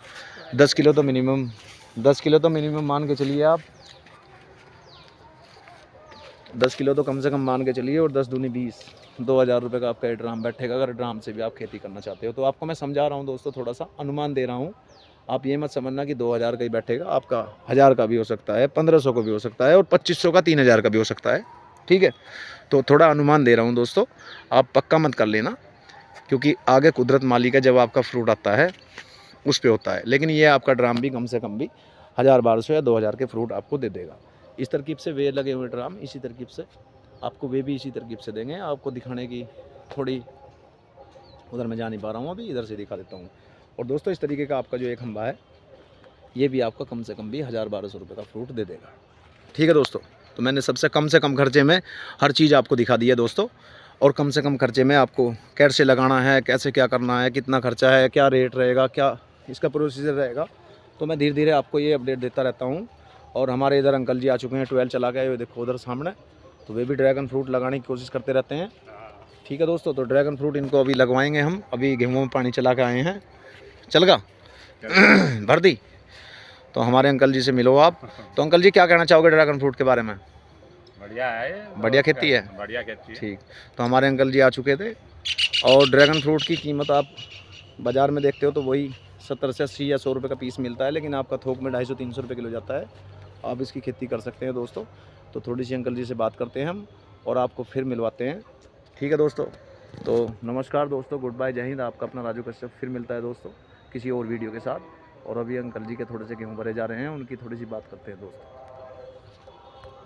10 किलो तो मिनिमम मान के चलिए आप, 10 किलो तो कम से कम मान के चलिए, और 10 दूनी 20, 2,000 रुपये का आपका ये ड्राम बैठेगा। अगर ड्राम से भी आप खेती करना चाहते हो, तो आपको मैं समझा रहा हूँ दोस्तों, थोड़ा सा अनुमान दे रहा हूँ। आप ये मत समझना कि 2,000 का ही बैठेगा, आपका 1,000 का भी हो सकता है, 1,500 का भी हो सकता है, और 2,500 का 3,000 का भी हो सकता है। ठीक है, तो थोड़ा अनुमान दे रहा हूँ दोस्तों, आप पक्का मत कर लेना, क्योंकि आगे कुदरत मालिक है, जब आपका फ्रूट आता है उस पर होता है। लेकिन ये आपका ड्राम भी कम से कम भी 1,000-1,200 या 2,000 के फ्रूट आपको दे देगा। इस तरकीब से वे लगे हुए ड्राम, इसी तरकीब से आपको वे भी इसी तरकीब से देंगे। आपको दिखाने की थोड़ी, उधर मैं जा नहीं पा रहा हूँ अभी, इधर से दिखा देता हूँ। और दोस्तों, इस तरीके का आपका जो एक खंबा है, ये भी आपका कम से कम भी 1,000-1,200 रुपये का फ्रूट दे देगा। ठीक है दोस्तों, तो मैंने सबसे कम से कम खर्चे में हर चीज़ आपको दिखा दी है दोस्तों। और कम से कम खर्चे में आपको कैसे लगाना है, कैसे क्या करना है, कितना खर्चा है, क्या रेट रहेगा, क्या इसका प्रोसीजर रहेगा, तो मैं धीरे धीरे आपको ये अपडेट देता रहता हूँ। और हमारे इधर अंकल जी आ चुके हैं, 12 चला गए, देखो उधर सामने, तो वे भी ड्रैगन फ्रूट लगाने की कोशिश करते रहते हैं। ठीक है दोस्तों, तो ड्रैगन फ्रूट इनको अभी लगवाएंगे हम। अभी गेहूँ में पानी चला के आए हैं। चलगा भर दी। तो हमारे अंकल जी से मिलो आप। तो अंकल जी क्या कहना चाहोगे ड्रैगन फ्रूट के बारे में? बढ़िया है, बढ़िया खेती है। बढ़िया खेती है। ठीक, तो हमारे अंकल जी आ चुके थे। और ड्रैगन फ्रूट की कीमत आप बाज़ार में देखते हो तो वही 70 से 80 या 100 रुपये का पीस मिलता है, लेकिन आपका थोक में 250-300 रुपये किलो जाता है। आप इसकी खेती कर सकते हैं दोस्तों। तो थोड़ी सी अंकल जी से बात करते हैं हम और आपको फिर मिलवाते हैं। ठीक है दोस्तों, तो नमस्कार दोस्तों, गुड बाय, जय हिंद। आपका अपना राजू कश्यप फिर मिलता है दोस्तों किसी और वीडियो के साथ। और अभी अंकल जी के थोड़े से गेहूँ भरे जा रहे हैं, उनकी थोड़ी सी बात करते हैं दोस्तों।